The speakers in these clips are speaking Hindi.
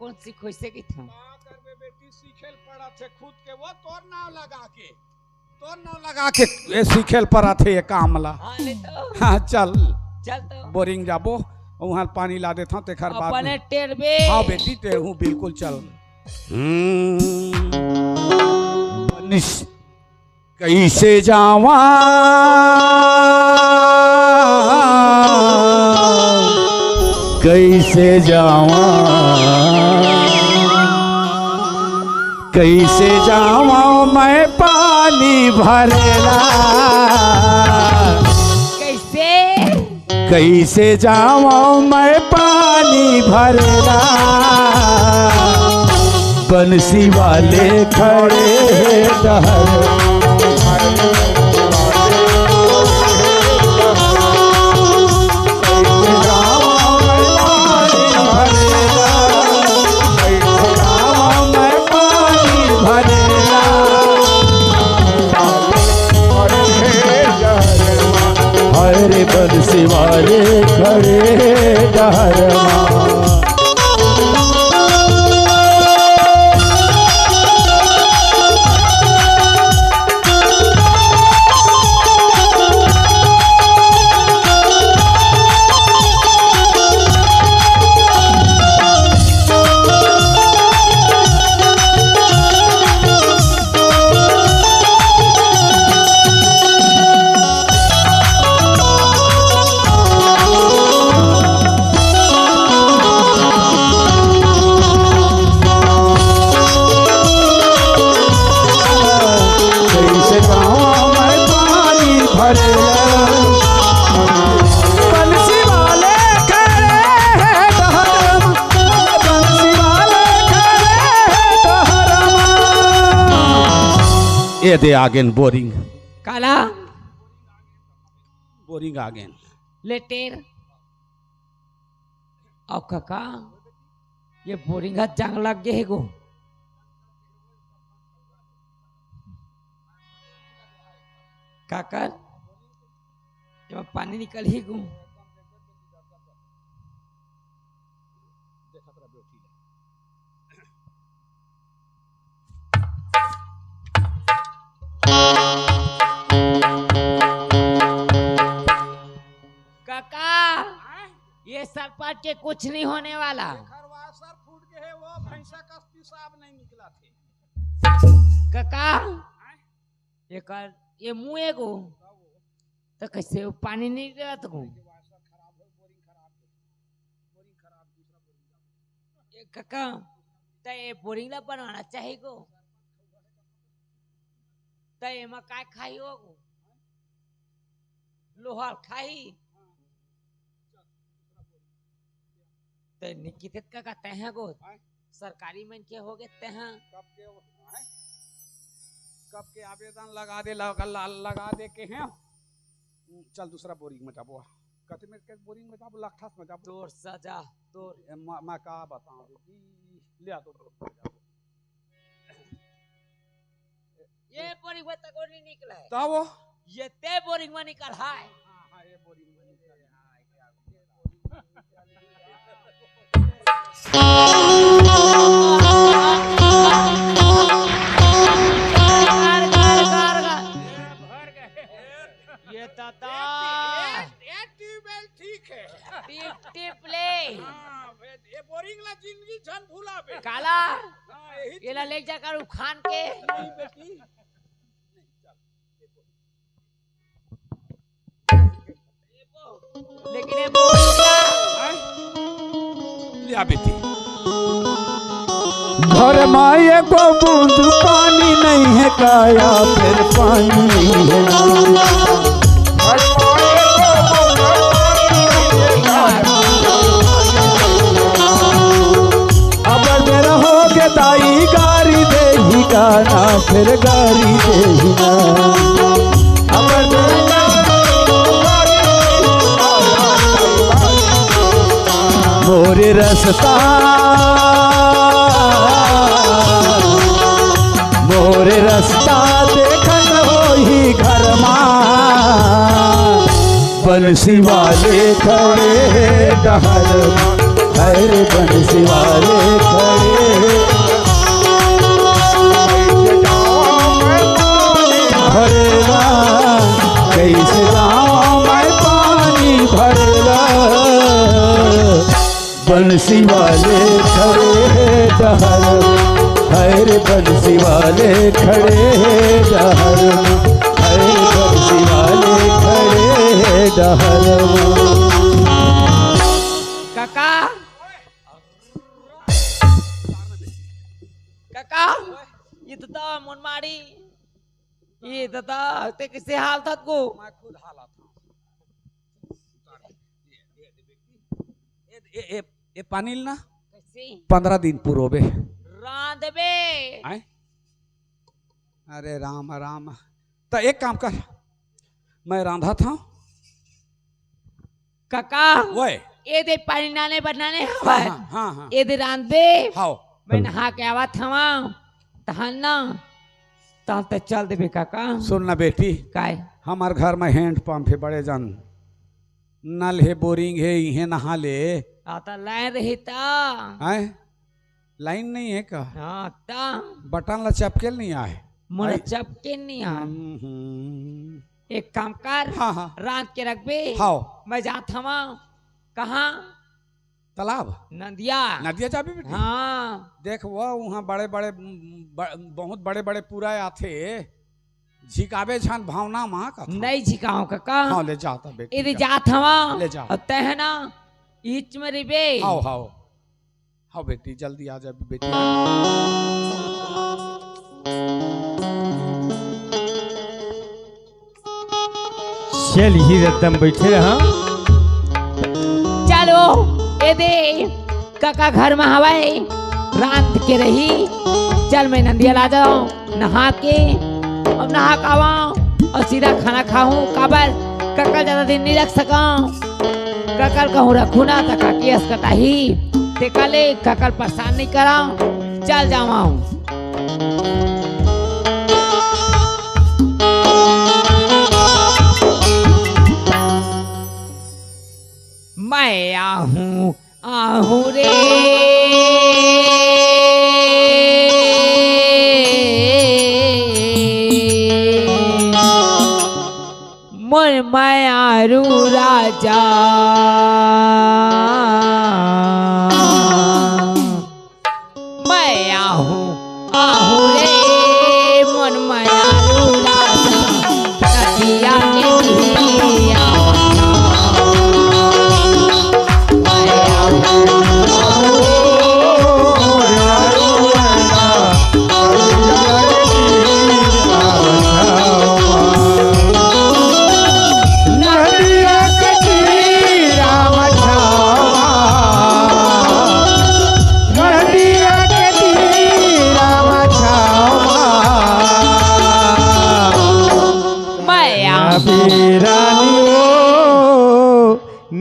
कौन सी खोसे की था करबे बेटी सीखेल पड़ा थे खुद के वो तोर नाव लगा के ये सीखेल पड़ा थे ये कामला। हाँ चल चल तो बोरिंग जाबो वहाँ पानी ला देता हूँ तेखर बाद अपने टेरबे। हाँ बेटी टेढ़ू बिल्कुल चल। कैसे जावा कैसे जावा कैसे जावा मैं पानी भरेला कैसे जावा मैं पानी भरेला बंसी वाले खड़े डहर बंसी वाले खड़े डहरमा ये दे आगेन बोरिंग काला बोरिंग आगेन लेटेर और काका ये बोरिंग हाथ जंग लग गए गो काका जब पानी निकल ही गो ये सरपंच के कुछ नहीं होने वाला। सर फूट गए है वो भैंसा का पेशाब नहीं निकला थे काका ये मुँह एगो तो कैसे पानी नहीं दे तो काका तो ये बोरिंग ला बनवाना चाहिए गो तो ये मकाई खाई हो लोहार खाई तो निकित का कहते हैं गो सरकारी में के हो गए हैं कब के आवेदन लगा दे के हैं। चल दूसरा बोरिंग में जाबो कते में के बोरिंग में जाबो लाखास में जाबो तोर सजा तोर मैं का बताऊं ले आ तो ये बोरिंग में तक नहीं निकला है तब वो ये ते बोरिंग में निकल है। हां ये बोरिंग में निकल है ये ताता ट्यूबवेल ठीक है टिप ले ये बोरिंग ला जिंदगी जन भुलाबे काला ये ला ले जाकर उखान के नहीं बेटी लेकिन ये बोरिंग लिया बेटी घर माए को बूंद पानी नहीं है काया फिर पानी नहीं है अब मेरा हो के दाई गारी दे ही गाना फिर गारी दे ही ना मोरे रास्ता मोरे रास्ता देखन होई घर मां बंसी वाले खड़े डहर हाय रे बंसी वाले खड़े भरेला कैसे जाऊं मैं पानी भरेला बंसी वाले खड़े डहर हाय रे बंसी वाले खड़े डहर हाय रे बंसी वाले खड़े डहर काका काका ये तो मुनमाड़ी ये दादा ते किसे हाल था को मैं खुद हालत हूँ। ये पानी ना कैसे 15 दिन पूर्व रांध बे अरे राम राम तो एक काम कर मैं रांधा था काका वो ये दे पानी नाने बनाने हाँ हाँ हाँ हाँ ये दे रांध बे हाँ मैं नहा के आवा था तहना तब तक चल दे काका सुन ना बेटी काय हमार घर में हैंड पंप है बड़े जन नल है बोरिंग है इहे नहा ले आता लाइन रही ता आए लाइन नहीं है का हाँ ता बटन ला चपकेल नहीं आए मुझे चपके नहीं आ एक काम कर हाँ हाँ रात के रख बे हाँ मैं जाता हूँ कहाँ तालाब नदिया नदिया जाबे बेटी हाँ देख वो वहाँ बड़े बड़े बहुत बड़े बड़े पूरा आते झिकावे छान भावना माँ का नहीं झिकाऊं काका हाँ ले जाता बेटी इधर जाता हूँ ले जाओ और तह ना ईच में रिबे हाँ हाँ हाँ बेटी जल्दी आ जा बेटी चल ही रतम बैठे रहा चलो ए दे काका घर में हवाए रात के रही चल मैं नंदिया ला जाऊं नहा के अब नहा कावा और सीधा खाना खाऊं काबर काका ज्यादा दिन नहीं रख सका काकर कहूँ रखू ना तो काकी अस्कता ही ते कले काकर परेशान नहीं करा चल जावाऊं मैं आहूँ आहूँ रे मन मायारू राजा मैं आहूँ आहूँ रे मन मायारू राजा नदिया के दिया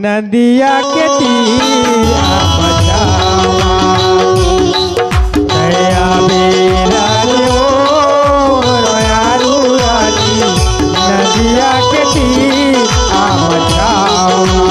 नदिया के तीरा बचावा दया मेरा रोयारू रानी नदिया के तीरा बचावा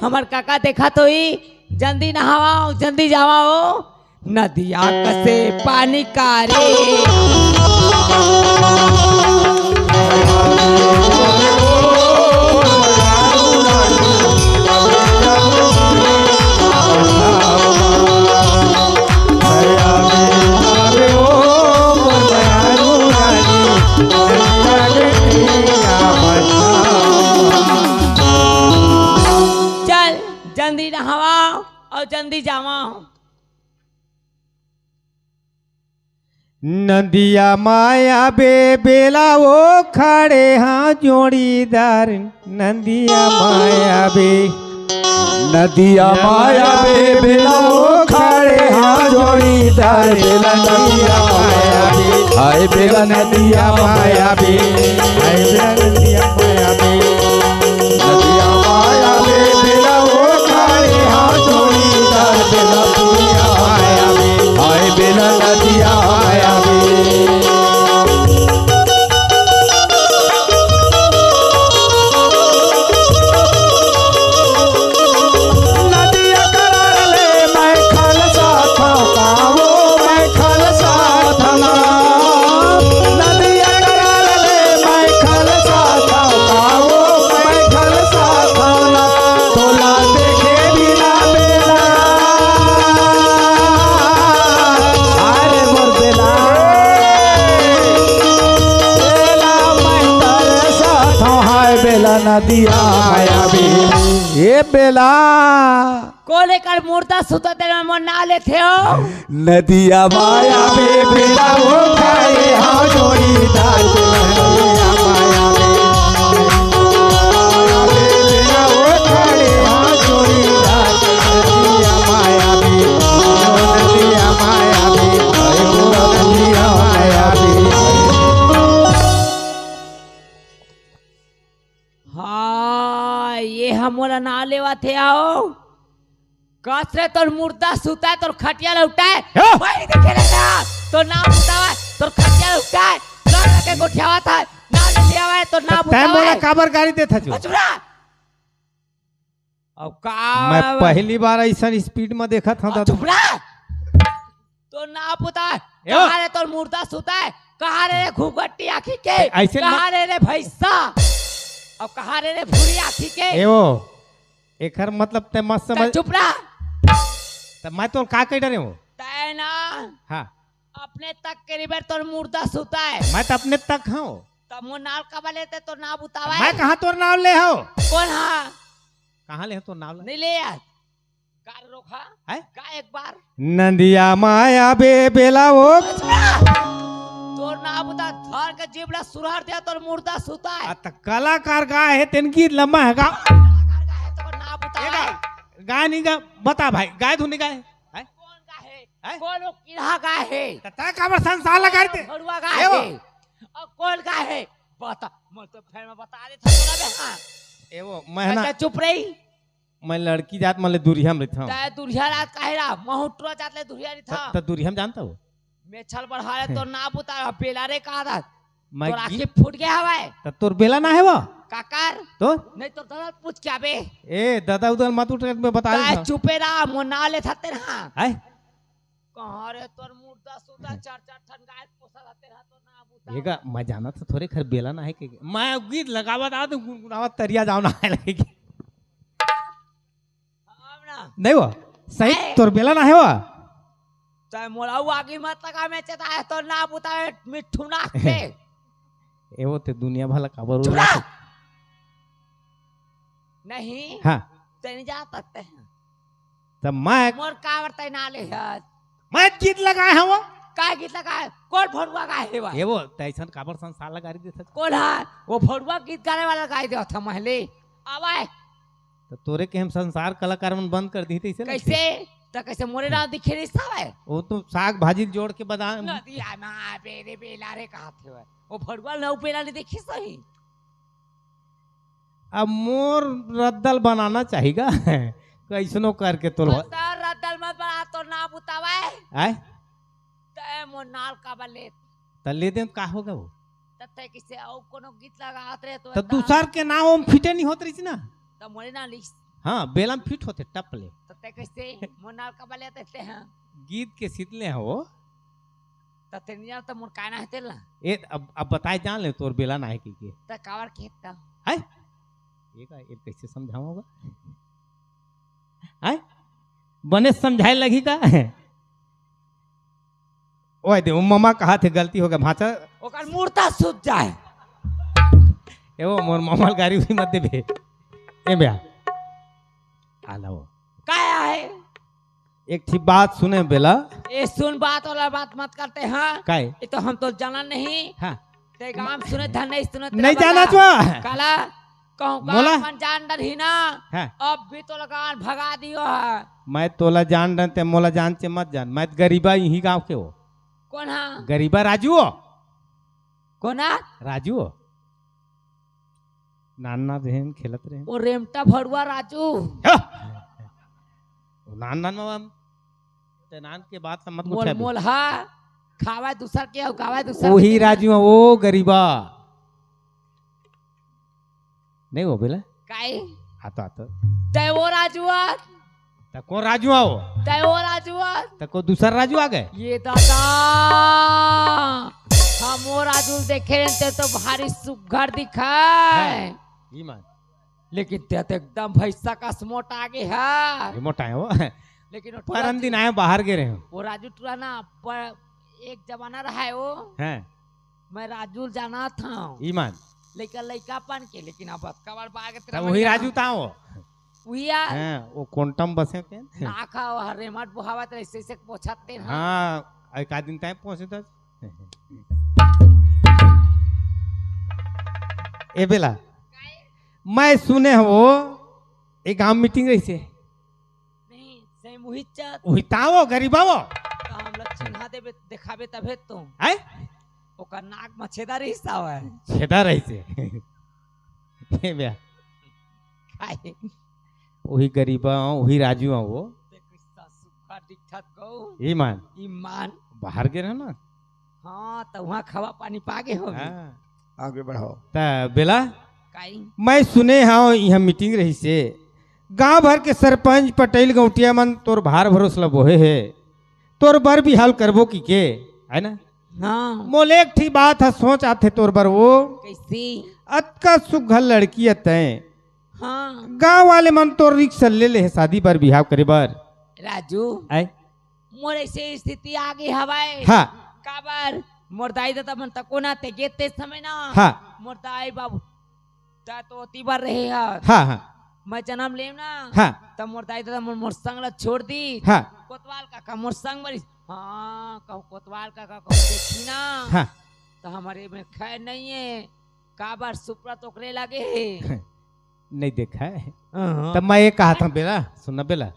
हमार काका देखा तो ही जल्दी नहावाओ जल्दी जावाओ नदिया कसे पानी कारे चल जल्दी नहावा और जल्दी जावा। नदिया माया बे बेला वो खड़े हाँ जोड़ीदार नदिया माया बे नदिया माया बे बेला वो खड़े हाँ जोड़ीदार बेला नदिया माया बे हाय बेला नदिया माया बे हाय बेला नदिया माया बे नदिया माया बे बेला वो खड़े हाँ जोड़ीदार बेला नदिया माया बे हाय बेला नदिया माया बे नदिया करार ले मैं खालसा था कावो मैं खालसा था नदिया करार ले मैं खालसा था कावो मैं खालसा था तोला देखे बिना बेला अरे मोर बेला बेला मैं तरसा था हाय बेला नदिया माया बे ये बेला को लेकर मुर्दा सुता तेरे मन ना लेते हो। नदिया माया बे बेला वो खाए हाँ जोड़ीदार नदिया माया बे बेला वो खाए हाँ जोड़ीदार नदिया माया बे नदिया माया बे नदिया माया बे हाँ ये हमारा ना लेवा थे आओ कसरे तोर मुर्दा सुता है तोर खटिया लौटा है हाँ। वही देखे रहता तो ना उठावा है तोर खटिया लौटा है ना लगे गोठियावा था ना ले आवा है तो ना टाइम उठावा बोला है काबर गाड़ी देता जो चुरा अब का मैं पहली बार ऐसा स्पीड में देखा था दादा चुरा तो ना पुता है यो। कहाँ रे तोर मुर्दा सुता है कहाँ रे घुघट्टी आखी के ऐसे कहाँ रे भैंसा अब कहाँ रे भूरी आखी के एवो एकर मतलब ते मत समझ चुप रहा त मैं तो का कह रहे हूँ तय ना हाँ अपने तक के रिबर तोर मुर्दा सुता है मैं तो अपने तक हूँ तब वो नाल कब लेते तो ना बुतावा मैं कहाँ तोर नाम ले हो कौन हाँ कहाँ ले हो तोर नाम ले नहीं ले यार कार रोका है का एक बार नदिया माया बे बेला वो तोर ना बुता धर के जीबड़ा सुरहर दिया तोर मुर्दा सुता है त कलाकार गाय है तिनकी लम्बा है गा तो ना बुतावा है गाय नहीं गा बता भाई गाय धुनी गाय है कौन का है हैं? कौन वो किड़ा का है ता काबर संसार लगा दे भरुआ का एवो। है और कौन का है बता मैं तो फिर मैं बता दे था बे हां एवो मैं ना अच्छा चुप रही मैं लड़की जात माले दूरिया में रहता हूँ तय दुरिया रात काहेरा महुट्रो जात ले दुरिया री था त दूरिया में जानता हूँ मैं छल बढ़ाले तो ना बुता बेला रे का था मैं तो आखिर फूट गया हवा है त तोर बेला ना है वो काकर तो नहीं तो दादा पूछ क्या बे ए दादा उधर मत उठ में बता काय रहा चुपे रहा मोना ले थाते ना है कहां रे तोर मुर्दा सुदा चार चार ठन गाय पोसा थाते रहा तो ना बुता येगा मैं जाना था थोड़े खर बेला ना है कि मैं गीत लगावा था तो गुनगुनावा तरिया जाओ ना है लगेगी हमना नहीं वो सही है। तोर बेला ना है वो तय मोला आगे मत लगा में चता है तो ना बुता मिठू ना के ए वो ते दुनिया भला काबर चुरा नहीं हाँ तेनी जा सकते हैं तब मैं मोर कावर तय ना ले हत मैं गीत लगाए हैं वो काय गीत लगा है कौन भरुआ का है ये वो तैसन काबर संसार लगा रही देता कौन है वो भरुआ गीत गाने वाला गाय दिया था महले आवाए तो तोरे के हम संसार कलाकार में बंद कर दी थी इसे कैसे तो कैसे मोरे ना दिखे नहीं सब है वो तो साग भाजी जोड़ के बता नदिया ना बेरे बेला रे कहा थे वो भरुआ नौ पेला नहीं देखी सही अब मोर रद्दल बनाना चाहिएगा कैसनो करके तो बता रदल मत बना तो ना बुतावे आए तय मोर नाल का बले तले दे का होगा वो तते किसे औ कोनो गीत लगात रे तो दूसर के नाम हम फिटे नहीं होत रही ना तो मोरे ना लिख हाँ बेलम फिट होते टपले तते कैसे मोर नाल का बले तते हैं गीत के सीतले हैं वो त तेनिया त मोर काना है तेल ना ए अब बताए जान ले तोर बेला ना है की के त कावर खेत त है ये कैसे समझाऊंगा है बने समझाए लगी का ओए दे मम्मा कहा थे गलती हो गया भाषा ओकर मूर्ता सूत जाए एवो मोर मामल गाड़ी हुई मत देबे ए बया आलाओ काया है एक ठीक बात सुने बेला ए सुन बात वाला बात मत करते हैं काय ये तो हम तो जाना नहीं हाँ ते गांव सुने धन नहीं सुने नहीं जाना छो काला कहूँ मोला? गांव जान डर ही ना हाँ अब भी तो लगान भगा दियो है मैं तोला जान रहे ते मोला जान चे मत जान मैं गरीबा यही गांव के हो कौन है गरीबा राजू हो कौन है राजू हो नाना रहन खेलत रहे वो रेमटा भरुआ राजू नान नान में ते नान के बात से मत मोल पूछे मोल हा खावा दूसर के गावा दूसर वही के। राजू है, वो गरीबा नहीं हो बेला काई आतो आतो तय वो राजू है तको राजू आओ तय वो राजू है तको दूसरा राजू आ गए ये दादा हम वो राजू देखे रहते तो भारी सुघर दिखाए ईमान लेकिन ते तो एकदम भैंसा का स्मोट आगे है मोटा है वो लेकिन परम दिन आए बाहर गए रहे हो वो राजू टूरा ना पर एक जमाना रहा है वो हैं मैं राजू जाना था ईमान लेकिन लड़कापन के लेकिन अब कबर बाग तब वही राजू था वो वही यार हैं वो क्वांटम बसे के नाखा और रेमट बुहावत ऐसे ऐसे पोछाते हैं हाँ एक आध दिन टाइम पहुंचे था ए बेला मैं सुने हो एक गांव मीटिंग रही से नहीं सही मुहित चात वही ताओ गरीबा वो तो हम लोग चिन्हा देबे दिखाबे तबे तो है ओकर नाक में छेदा रही साव है छेदा रही से ए बे खाए वही गरीबा वही राजू है वो ते किस्सा सुखा दिखत गो ईमान ईमान बाहर गए रहे ना हाँ तो वहाँ खावा पानी पागे हो हाँ आगे बढ़ाओ ता बेला काई मैं सुने हाँ यहाँ मीटिंग रही से गांव भर के सरपंच पटेल गौटिया मन तोर भार भरोसा बोहे है तोर बर भी हाल करबो की के है ना हाँ मोले एक ठीक बात है सोच आते तोर बर वो कैसी अतका सुघर लड़की है हाँ गांव वाले मन तोर रिक्शा ले ले है शादी पर बिहाव करे बर राजू आय मोर ऐसे स्थिति आगे हवाए हाँ काबर मोर दाई दादा मन तको ना ते गेते समय ना हाँ मोर दाई बाबू ता तो अति बार रहे है हाँ हाँ मैं जन्म लेम ना हाँ तब मोर दाई दादा मोर संग ला छोड़ दी हाँ कोतवाल काका मोर संग मरी हाँ कहूँ कोतवाल काका कहूँ देखी ना हाँ तो हमारे में खैर नहीं है काबर सुपरा तोकरे लगे नहीं देखा है हाँ। तब मैं ये कहा था बेला सुनना बेला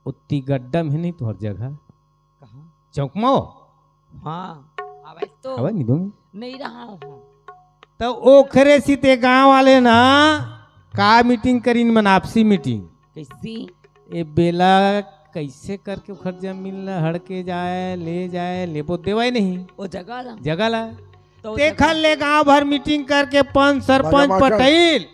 उतनी गड्ढा में नहीं तुहर जगह कहाँ चौक में हो हाँ अब तो अब नहीं दूंगी नहीं रहा हूँ तो ओखरे सीते गांव वाले ना का मीटिंग करीन मन आपसी मीटिंग कैसी ए बेला कैसे करके उखर जमीन ला हड़के जाए ले वो देवाई नहीं वो जगह ना जगह ला तो देखल ले गांव भर मीटिंग करके पंच सरपंच मास्टर। पटेल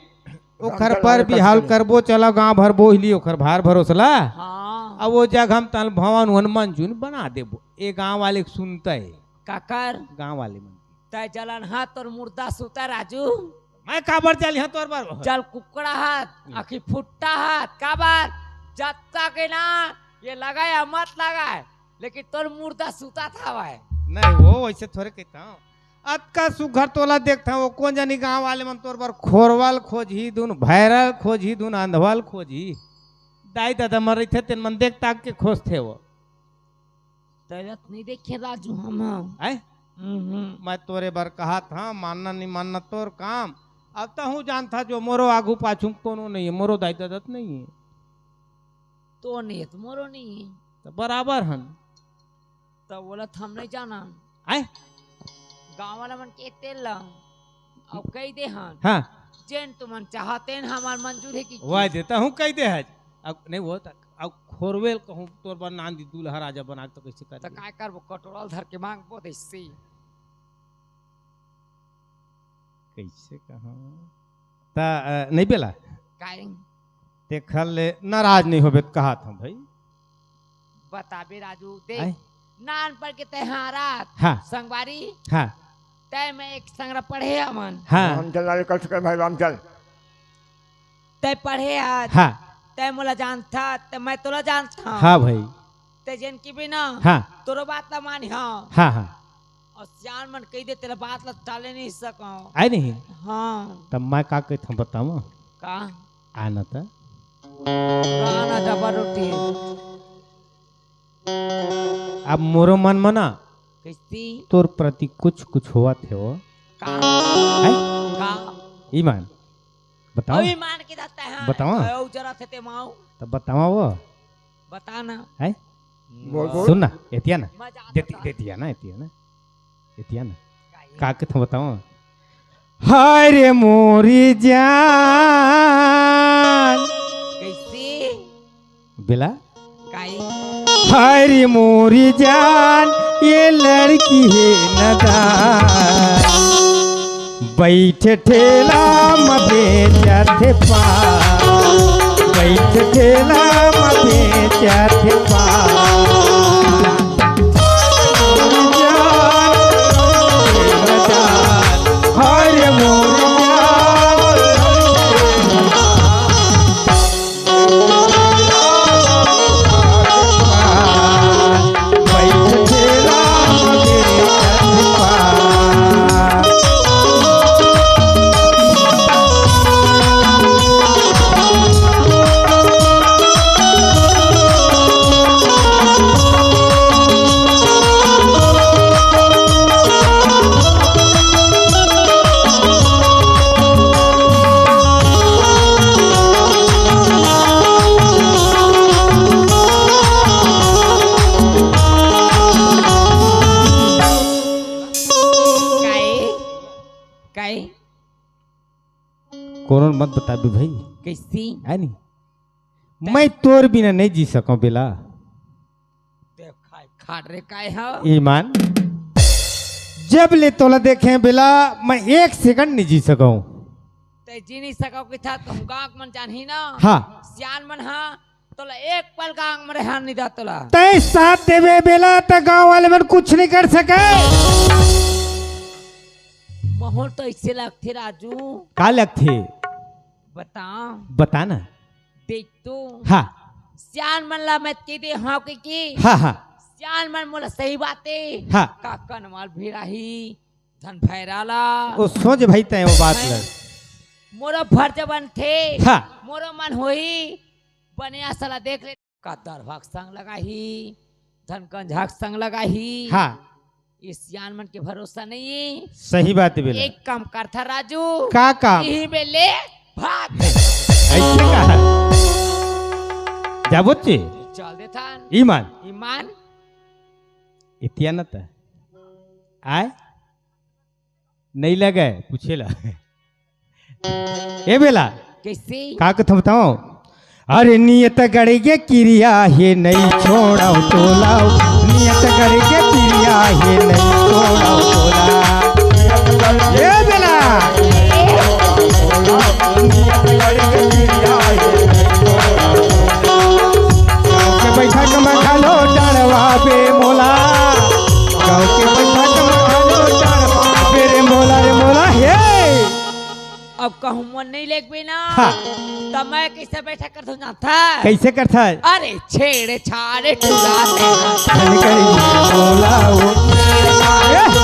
ओखर मास्टर पर वाले भी हाल पटेल। करबो चला गांव भर बोहली ओखर भार भरोसला हाँ अब वो जगह हम तल भवन हनुमान जून बना देबो ए गांव वाले के सुनता है काकर गांव वाले मन तय जलन हाथ और मुर्दा सुता राजू मैं काबर चल यहाँ तोर बार चल कुकड़ा हाथ आखी फुट्टा हाथ काबर जत्ता के ना ये लगाया मत लगाए लेकिन तोर मुर्दा सुता था भाई नहीं वो वैसे थोड़े कहता हूँ अतका सुघर तोला देखता वो कौन जानी गांव वाले मन तोर बार खोरवाल खोजी दून भैरल खोजी दून अंधवाल खोजी दाई दादा मर रही थे तेन मन देख ताक के खोज थे वो तरत नहीं देखे राजू हम आए मैं तोरे बार कहा था मानना नहीं मानना तोर काम अब तो हूँ जानता जो मोरो आगू पाछू कोनो नहीं है मोरो दाई दादा तो नहीं है तो नहीं है तुम्हारो नहीं है तो बराबर हन तो बोला हम नहीं जाना आए गाँव वाला मन के तेल अब कही दे हन हाँ जेन तुमन चाहते हैं हमार मंजूर है कि वह देता हूँ कह दे है अब नहीं वो तक अब खोरवेल कहूँ तोर बार नांदी दूल्हा राजा बना के तो कैसे तो कर काय कर वो कटोरल धर के मांग बो देसी कैसे कहा ता नहीं बेला काय देखल ले नाराज नहीं होबे तो कहा था भाई बताबे राजू दे आए? नान पर के तहारात हाँ संगवारी हाँ तय में एक संग्रह पढ़े अमन हाँ रामचल लाल कल कर भाई रामचल। तय पढ़े आज हाँ तय मोला जानता तय मैं तोला जानता हाँ भाई तय जन की बिना हाँ तोरो बात ना मानी हाँ हाँ हाँ और सियान मन कही दे तेरा बात ला टाले नहीं सको आए नहीं हाँ तब मैं का कहता बताऊँ का आना था गाना डबल रोटी अब मोरो मन मना कैसी तोर प्रति कुछ कुछ हुआ थे वो का है का ईमान बताओ अभी मान के जाता है बताओ। ओ जरा थे ते माऊ तब बताओ वो बताना है बोल बोल। सुन ना एतिया ना मजा देतिया ना एतिया ना का के तुम बताओ हाय रे मोरी जान कैसी बेला काई हाय रे मोरी जान ये लड़की है नदान बैठ ठेला में बेचा थे पान बैठ ठेला में बेचा थे कौन मत बता भी भाई कैसी है नहीं मैं तोर बिना नहीं जी सकूं बेला खाट रे काय है ईमान जब ले तोला देखे बेला मैं एक सेकंड नहीं जी सकूं ते जी नहीं सको कि था तुम गांव मन जान ही ना हाँ सियान मन हाँ तोला एक पल गांव में रहन नहीं दा तोला तय साथ देवे बेला तो गांव वाले मन कुछ नहीं कर सके माहौल तो इससे लगते राजू का लगते बता बताना देख तो हाँ सियान मन ला मैं के दे हाँ की हाँ हाँ सियान मन मोला सही बातें हाँ का कनवाल भिड़ाही धन भैराला वो सोच भाई तय वो बात लग मोरो फर्ज बन थे हाँ मोरो मन होई बने असला देख ले का दरभाग संग लगाही धन कंझाक संग लगाही हाँ इस यान मन के भरोसा नहीं है सही बात है बेला एक काम कर था राजू का काम यही में ले भाग ऐसे कहा जा बच्चे चल दे था ईमान ईमान इतिया न था आए नहीं लगे पूछे ला ए बेला कैसे का कथा बताओ अरे नियत गड़ेगे क्रिया है नहीं छोड़ाओ तोलाओ नियत गड़ेगे क्रिया है नहीं छोड़ाओ तोला ए बेला गाँव के बैठा कमा खा लो डरवा बे मोला गाँव के बैठा कमा खा लो डरवा बे रे मोला हे अब कहूँ मन नहीं लेग भी ना हाँ। तो मैं कैसे बैठा कर दूँ था कैसे करता है अरे छेड़े छाड़े टुलाते हैं धन करी मोला वो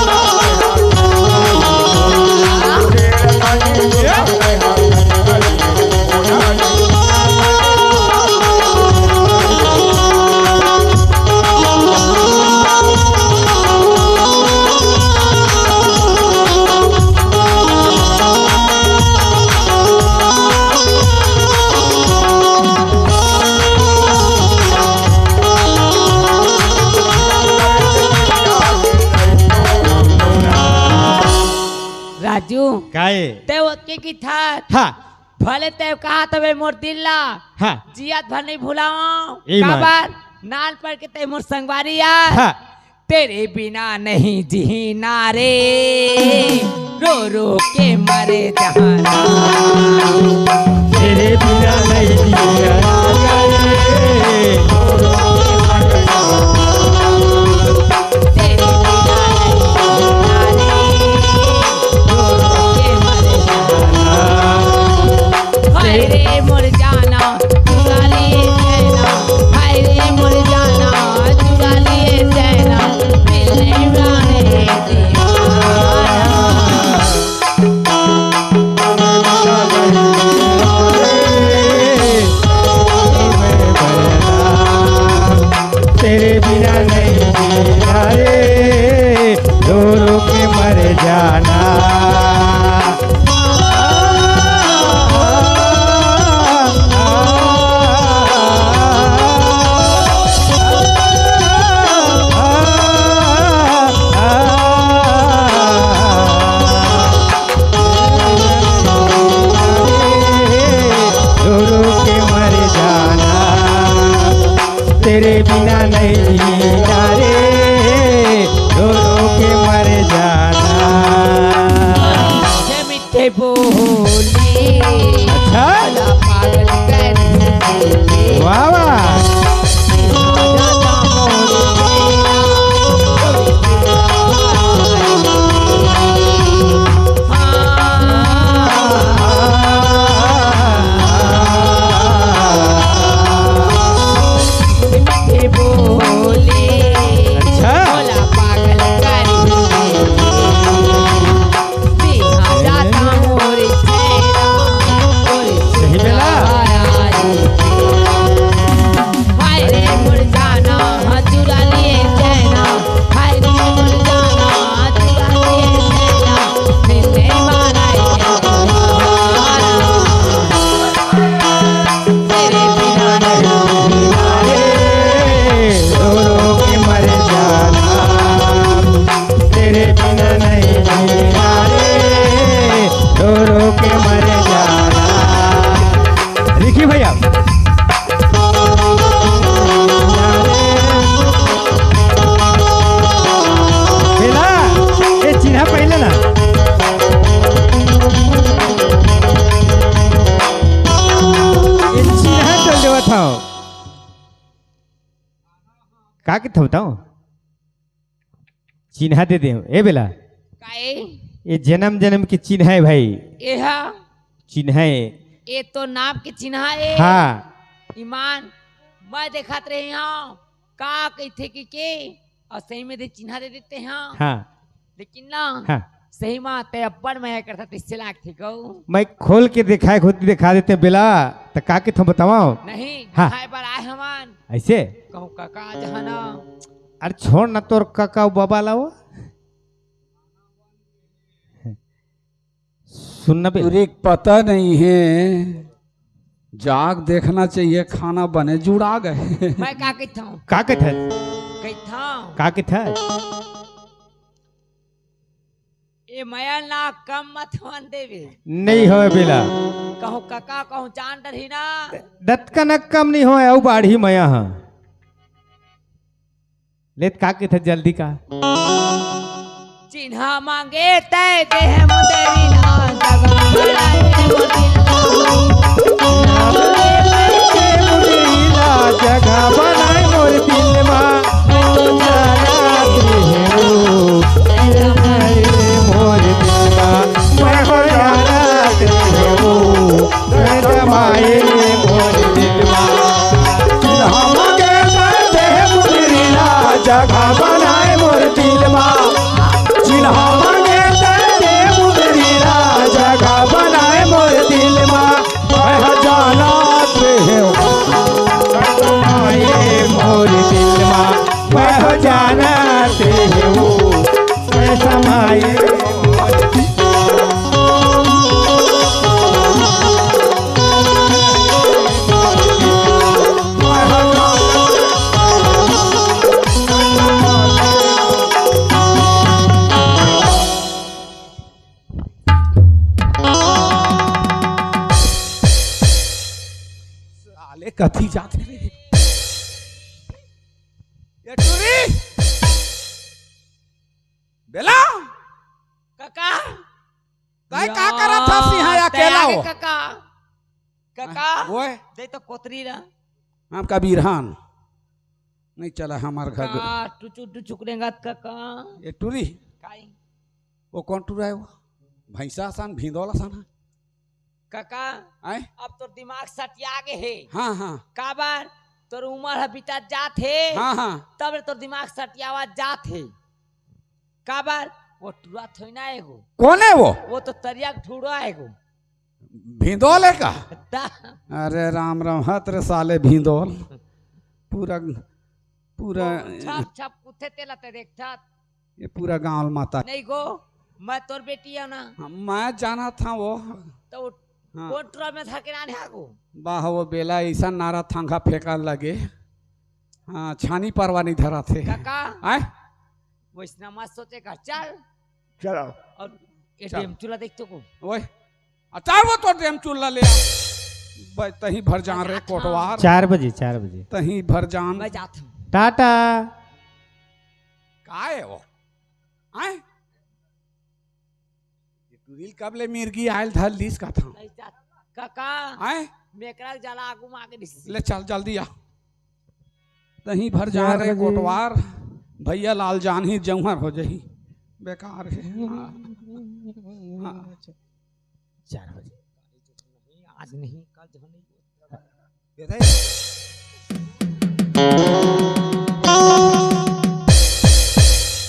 राजू काहे ते ओके की था हाँ भले ते कहा तबे मोर दिल्ला हाँ जियात भर नहीं भुलाओ ई मान। काबर नाल पर के ते मोर संगवारी यार हाँ तेरे बिना नहीं जीना रे रो रो के मरे जहाना तेरे बिना नहीं जिया मुड़ जाना चुरा लिए चैना, हाय रे मुड़ जाना चुरा लिए चैना, मिलने वाले तेरे बिना नहीं जीना रे, रो रो के मर जाना। रो रो के मर जाना, तेरे बिना नहीं जीना रे, रो रो के मर जाना। ये मिठे बोले अच्छा भला पागल कर वाह वाह का के बताओ चिन्हा दे दे ए बेला काए ये जन्म जन्म की चिन्ह है भाई, एहा चिन्ह है। ये तो नाम के चिन्ह है। हाँ ईमान मैं देखत रहे यहाँ का कहते के और सही में दे चिन्ह दे देते हैं। हाँ लेकिन ना हाँ सही में ते अब्बड़ मैं करता तो इससे लाग थे गऊ मैं खोल के दिखाए खुद दिखा देते बेला तो का के तुम बताओ नहीं हाँ। खाए पर आए हमान ऐसे। कहूँ काका जहाना अरे छोड़ ना तोर काका बाबा लाओ सुनना बे तुझे पता नहीं है, जाग देखना चाहिए, खाना बने जुड़ा गए। मैं का कहता हूँ का के था का के था ये मया ना कम मत मान देवे नहीं हो बेला कहूँ काका कहूँ जान डरी ना दत्त का न कम नहीं हो औ बाढ़ी मया हाँ लेत का के था जल्दी का चिन्ह मांगे तय देह मुदेरी ना जगह बनाए मुदीला जगह बनाए मोर दिल मां मोर दिल मां मैं हो जाना तेरे हो मैं जमाए मोर दिल मां हम के देह मुदीला जगह बनाए मोर दिल मां चिन्ह मांगे तेरे मुदरीला जगह बनाए मोर दिल मां मैं जाना तेरे मोर दिल मां मैं जाना तेरे मैं समाए कथी जाते रे ये टूरी बेला काका काय का करा था सिंहा अकेला हो काका काका ओए दे तो कोतरी ना हम कबीरहान नहीं चला हमार घर काका टुचु टुचु करेगा काका ये टूरी काई वो कौन टूरा है वो भैंसा सान भींदोला सान काका आए अब तो दिमाग सटिया के है हाँ हाँ का बार तोर उम्र है बीता जात है हाँ हाँ तब तोर दिमाग सटियावा जात है का बार वो टूरा थोई ना एगो कौन है वो तो तरिया ठूरा एगो भिंदोल है का ता- अरे राम राम हत रे साले भिंदोल पूरा पूरा छप छप कुथे तेला ते देखता ये पूरा गांव माता नहीं गो मैं तोर बेटी है ना मैं जाना था वो तो वो हाँ। कौन टूरा में था के ना आगो वाह वो बेला ऐसा नारा थांगा फेंका लगे हाँ छानी परवा नहीं धरा थे काका आए वैसना मत सोचे का चल चलो और एटीएम चूल्हा देख तो को ओए अचार वो तो डेम चूल्हा ले आ तही भर जान रे कोटवार 4 बजे तही भर जान मैं जाता हूँ टाटा। का है वो आए ये टूरिल कब ले मिर्गी आयल धल दिस का था नहीं जाता काका आए मेकरा जाला आगू मांगे दिस ले चल जल्दी आ तही भर जान रे कोटवार भैया लाल जान ही जौहर हो जही बेकार है हाँ। हाँ। 4 बजे आज नहीं कल जो नहीं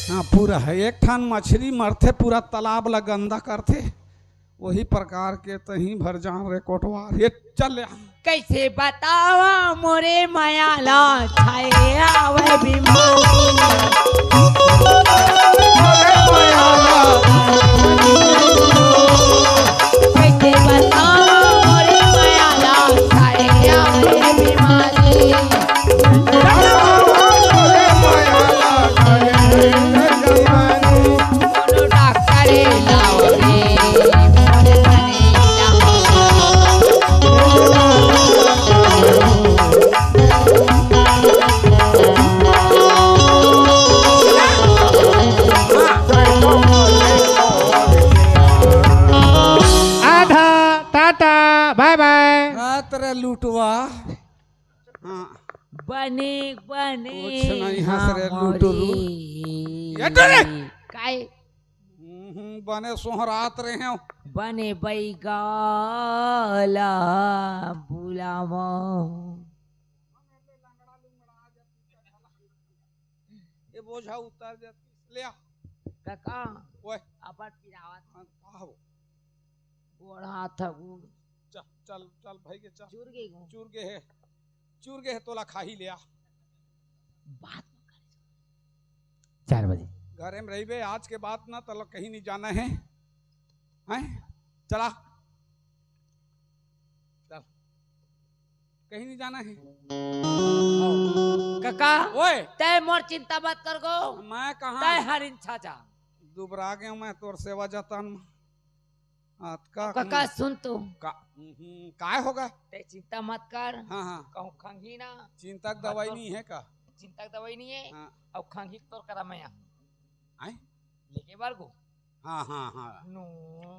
हाँ पूरा है एक ठान मछली मरते पूरा तालाब ला गंदा करते वही प्रकार के तही भर जान रे कोटवार ये चल ले कैसे बतावा मोरे मायाला छाए आवे बीमारी कैसे बतावा मोरे मायाला छाए आवे बीमारी कोनो डॉक्टर लाओ रे मोरे कनेला आधा टाटा बाय बाय। तेरे लूटवा हाँ बने बने कुछ नहीं हंस रे, लूटो लूट। ये तो रे। काय बने सोहरात रहे हैं बने बैगाला बुलावा ये बोझा उतार जाती ले आ काका ओए अपन पिरावत का हो गोड़ा था वो चल चल चल भाई के चल चूर गई गो चूर गे है तोला खा ही लिया बात 4 बजे घरे में रही आज के बाद ना तलो कहीं नहीं जाना है हैं चला चल कहीं नहीं जाना है काका ओए तय मोर चिंता मत कर गो मैं कहा तय हरिन छाचा दुबरा गया मैं तोर सेवा जतन का काका सुन तू काय होगा तय चिंता मत कर हाँ हाँ कहूँ खंगी ना चिंता की दवाई नहीं है का चिंता की दवाई नहीं है हाँ और खंगी तो करा मैं आए लेके बार गो हाँ हाँ हाँ नून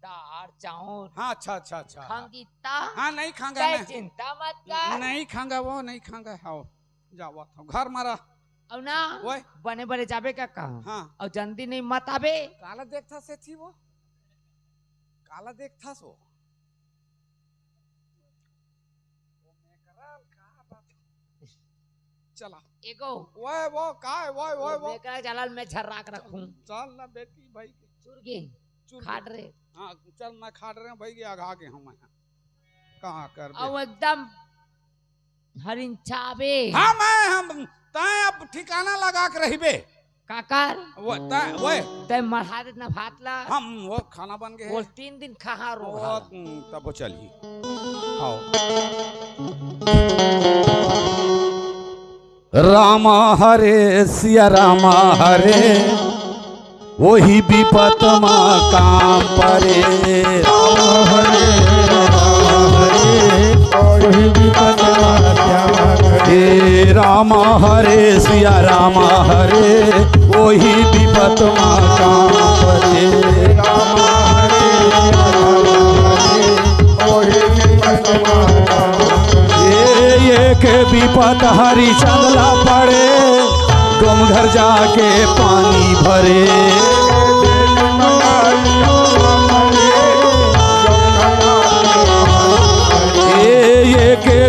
दाल चावल हाँ अच्छा अच्छा अच्छा खंगी ता हाँ नहीं खांगा तय मैं चिंता मत कर नहीं खांगा वो नहीं खांगा आओ जाओ आओ घर मारा अब ना ओए बने बने जाबे का कहा हाँ और जल्दी नहीं मत आबे काला देखता से थी वो काला देखता सो चला एगो वो काय वो बेकार जलाल में झर्राक रखूं चल ना बेटी भाई के चुर गे खाट रे हाँ चल मैं खाट रहे भाई के आगा के हम यहाँ कहाँ कर और एकदम हरिन छाबे हाँ मैं हम तय अब ठिकाना लगा के रही बे काकर वो तय वो तय मरहा देना भात ला हम वो खाना बन गए बोल 3 दिन खा रो वो तब वो चली आओ रामा हरे सिया रामा हरे वही विपत माँ काम परे रामा हरे वही विपत हे रामा हरे सिया रामा हरे वही विपत माँ काम परे रामा हरे वही विपत माँ एक विपत हरी चंदला पड़े तुम घर जाके पानी भरे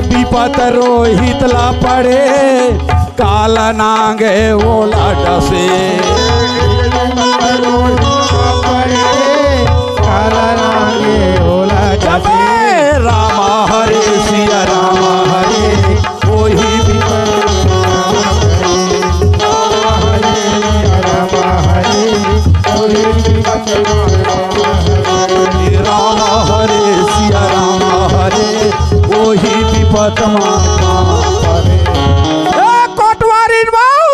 विपत रोहित ला पड़े काला नांगे ओला डसे काला नागे ओला जबे रामा हरे सिया रामा हरे वही रामा हरे सिया रामा हरे वही विपत परे कोटवारी बाऊ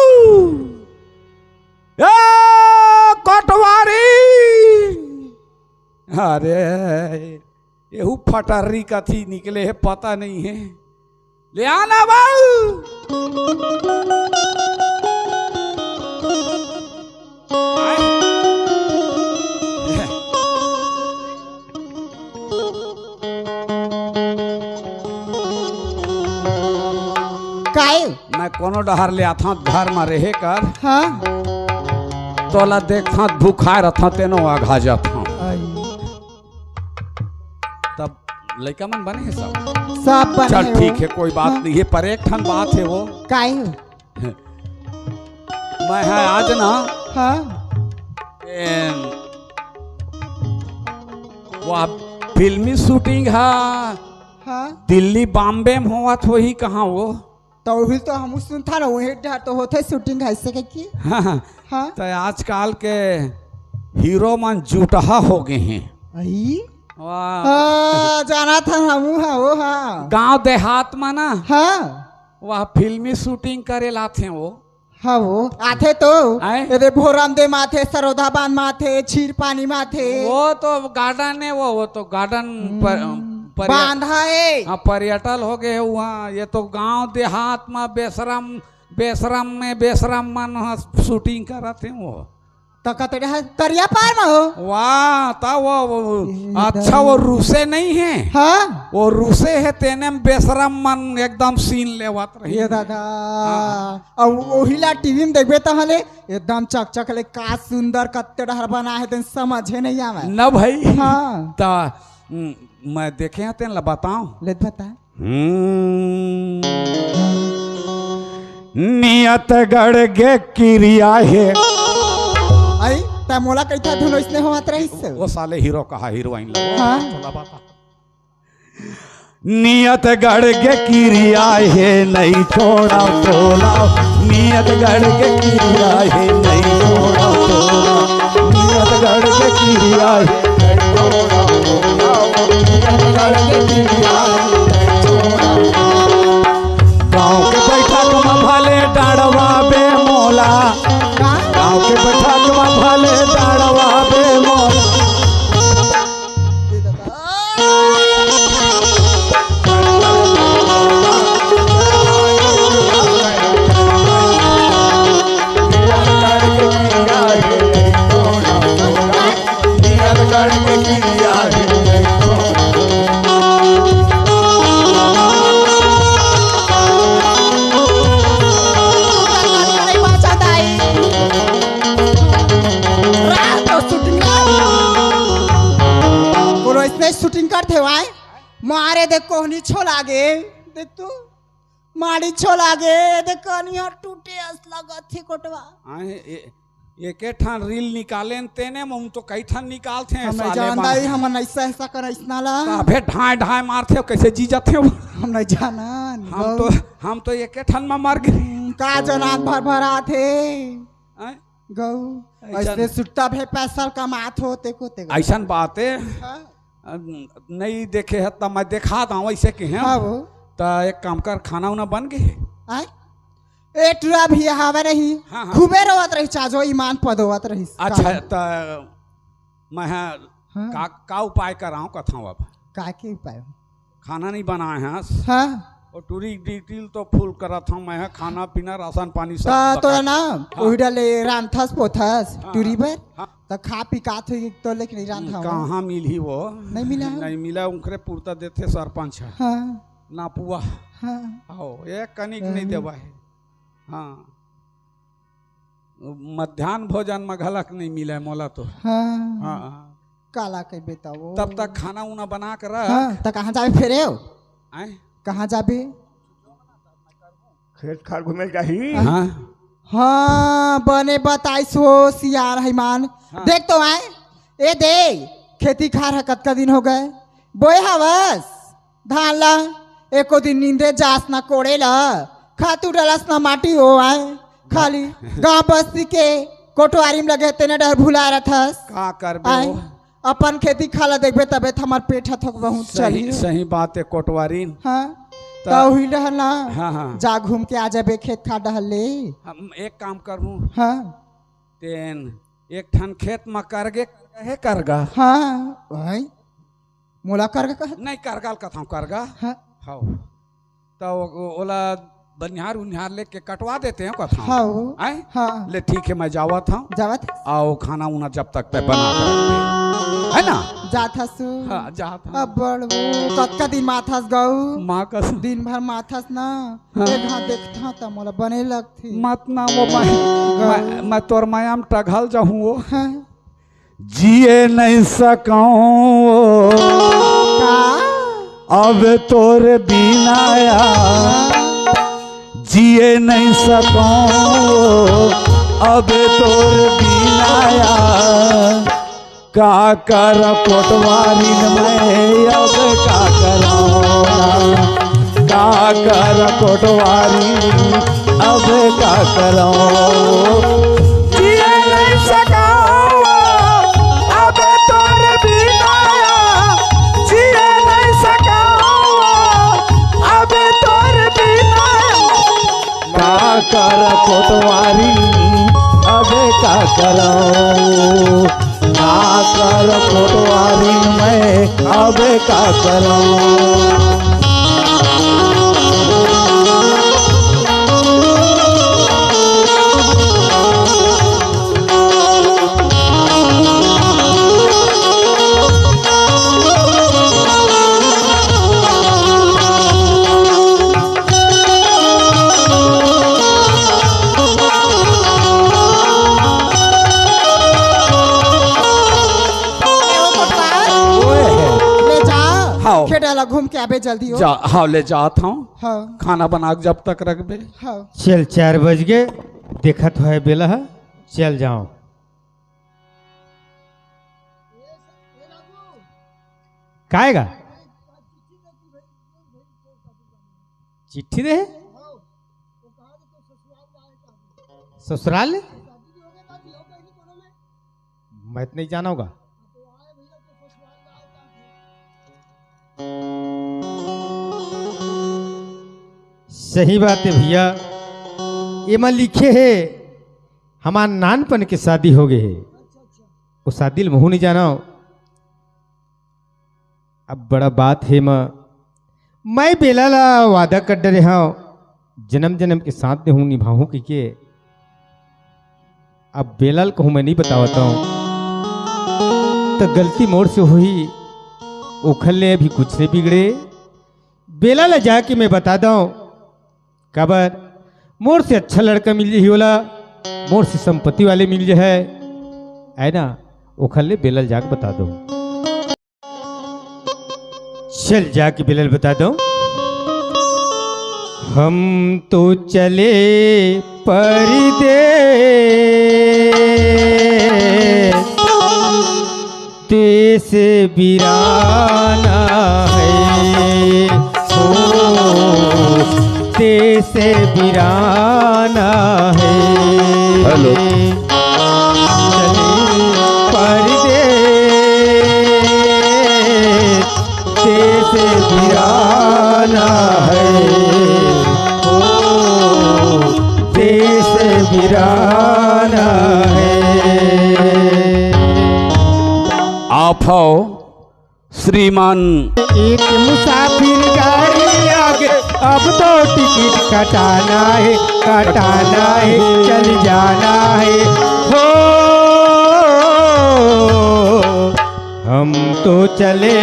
कोटवारी अरे यहू फटर्री का थी निकले है पता नहीं है ले आना बाऊ काहे मैं कोनो डहर ले आता घर में रहे कर हाँ तोला देखता भूखा रहता तेनो आघा जाता तब लड़का मन बने है सब सब बने चल हो। ठीक है कोई बात हाँ। नहीं है पर एक ठन बात है वो काहे मैं है आज ना हाँ वो फिल्मी शूटिंग है हाँ दिल्ली बॉम्बे में हुआ तो ही कहाँ वो तो वही तो हम सुनता ना वही डर तो होते शूटिंग ऐसे के की हाँ हाँ तो आजकल के हीरो मन जुटहा हो गए हैं आई वाह हाँ जाना था हम हाँ वो हाँ गांव देहात में ना हाँ वह फिल्मी शूटिंग करे लाते वो हाँ वो आथे तो आए? ये भोराम दे माथे सरोधा बांध माथे छीर पानी माथे वो तो गार्डन है वो तो गार्डन पर बांधा है हाँ पर्यटल हो गए वहाँ ये तो गांव देहात में बेशरम मन शूटिंग कराते हैं वो तो कतरे करिया पार में हो वाह ता वो अच्छा वो रूसे नहीं है हाँ वो रूसे है तेने में बेशरम मन एकदम सीन लेवत रही ये दादा और ओहिला टीवी में देखबे तो हले एकदम चकचक ले का सुंदर कत्ते डहर बना है तेन समझे नहीं आवे न भाई हाँ ता मैं देखे हैं तेन बताऊं ले बता नियत गढ़ गे क्रिया है आई ता मोला कैथा धुनो इसने होत रहिस वो साले हीरो कहा हीरोइन लगो हाँ। थोड़ा बता नियत गढ़ के क्रिया है नहीं छोड़ा तोला नियत गढ़ के क्रिया है नहीं छोड़ा तोला नियत गढ़ के क्रिया है नहीं छोड़ा तोला नियत गढ़ के क्रिया है नहीं छोड़ा गाँव के बैठक में भले डाड़वा बे मोला गाँव के बैठक में भले डाड़वा बे मोला शूटिंग करते हुए मारे देख कोहनी छो लागे देख तू माड़ी छो लागे देख कनिया टूटे अस लगत थी कोटवा एक ठान रील निकाले तेने में तो कई ठान निकालते हैं हम नहीं जानता ही हम ऐसा ऐसा कर ऐसा ला काफे ढाई ढाई मारते हो कैसे जी जाते हो हम नहीं जाना हम तो एक ठान में मर गए का जना भर भरा थे आय? गौ ऐसे सुट्टा भे पैसा कमात होते कोते ऐसा बात है नहीं देखे है तब मैं देखा था वैसे के हैं वो तो एक काम कर खाना उना बन गए आय ए टुरा भी हवे रही हाँ, हाँ। खूबे रोवत रही चाजो ईमान पदोवत रही अच्छा तो मैं का उपाय कर रहा हूँ कथाऊँ अब का के उपाय खाना नहीं बनाए हैं हाँ और टूरी डिटेल तो फुल करा था मैं खाना पीना राशन पानी तो सब तो बता- ना ओही डाले रांथस पोथस हाँ, टूरी पर हाँ। तो खा पी का थे तो लेकिन नहीं रांथा कहाँ मिली वो नहीं मिला है? नहीं मिला उनके पूर्ता देते सरपंच है हाँ ना पुआ हाँ आओ एक कनिक नहीं देवा है हाँ मध्याह्न भोजन में घलक नहीं मिला है मोला तो हाँ हाँ काला के बेटा वो तब तक खाना उना बना कर रख हाँ तो कहाँ जावे फेरे हो आए कहाँ जाबे? खेत खार घूमे जाही। हाँ हाँ बने बताई सो सियार हैमान। हाँ। देख तो आए ए दे खेती खार है कतका दिन हो गए बोए हवस धान ला एको दिन नींदे जास ना कोड़े ला खातू डलस ना माटी हो आए खाली गांव बस्ती के कोटवारी में लगे तेने डर भुला रथस का करबे आए हो? अपन खेती खाला देखबे तबे हमार पेट हथक बहुत सही चली। सही बात है कोटवारी। हाँ तो हुई रहल ना। हाँ हाँ जा घूम के आ जाबे खेत खा डहल ले। हम एक काम करूँ हाँ तेन एक ठन खेत में करगे कहे करगा हाँ भाई मोला कर कह नहीं करगाल कथाऊँ करगा हाँ हाँ तो ओला बनिहार उनिहार लेके कटवा देते हैं कथाऊँ हाँ आए हाँ ले ठीक है मैं जावा था जावत आओ खाना उना जब तक पे बना कर रख दे। है ना जात हसु हाँ जा था अब बड़ वो कतका दिन माथास गऊ माँ का दिन भर माथास ना हाँ। एक हाथ देखता त मोला बने लगथी। मत ना वो मैं तोर मायाम टघल जाऊँ वो हाँ जिए नहीं सकाऊं का अब तोरे बिना यार, जिए नहीं सकूं अब तोरे बिना यार, का कर कोटवारी में अब का करूं, का कर कोटवारी अब का करूं, जिए नहीं सकूं अब तोरे बिना यार, जिए नहीं सकूं अब तोरे बिना का कर कोटवारी अब का करूं, का कर कोटवारी मैं अब का करूं। खेडाला घूम के आबे जल्दी हो। जा हाँ ले जाता हूँ हाँ खाना बना के जब तक रख बे। हाँ चल 4 बज गए देखत है बेला है चल जाओ। काएगा चिट्ठी दे ससुराल मैं तो नहीं जाना होगा। सही बात है भैया ये में लिखे है हमार नानपन के शादी हो गए है वो शादी महू नहीं जाना हो। अब बड़ा बात है मैं बेला ला वादा कर डरे हाँ जन्म जन्म के साथ में हूँ निभाऊँ कि अब बेलाल को मैं नहीं बताता हूँ तो गलती मोड़ से हुई उखल अभी कुछ से बिगड़े बेला ला जाके मैं बता दूँ कबर मोर से अच्छा लड़का मिल जाए होला मोर से संपत्ति वाले मिल जाए है ना उखल बेलाल जाके बता दो। चल जाके बेलाल बता दो हम तो चले परदेस देश बिराना है देश बिराना है। हेलो चले परदेस देश बिराना है देश बिराना है। आप आओ श्रीमान। एक मुसाफिर गाड़ी आगे अब तो टिकट कटाना है चल जाना है हो हम तो चले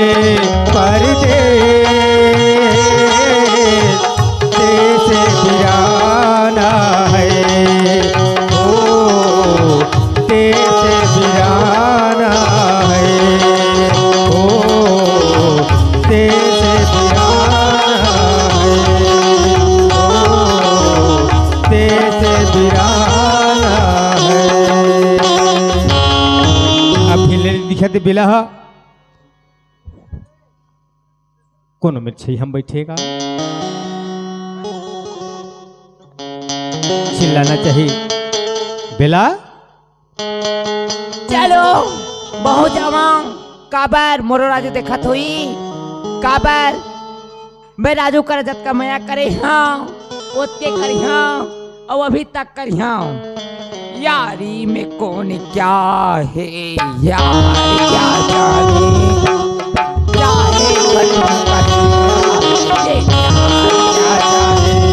परदेस देश बिराना है हो देश बिराना है हो देश बिराना देखते बिला हा कोनो मिर्ची हम बैठेगा चिल्लाना चाहिए बेला चलो बहुत जावा काबर मोरो राजू देखत हुई काबर मैं राजू कर जत का मया करे हाँ ओते करी हाँ और अभी तक करी हाँ यारी में कौन क्या है यार क्या जाने क्या है कलम का ये क्या जाने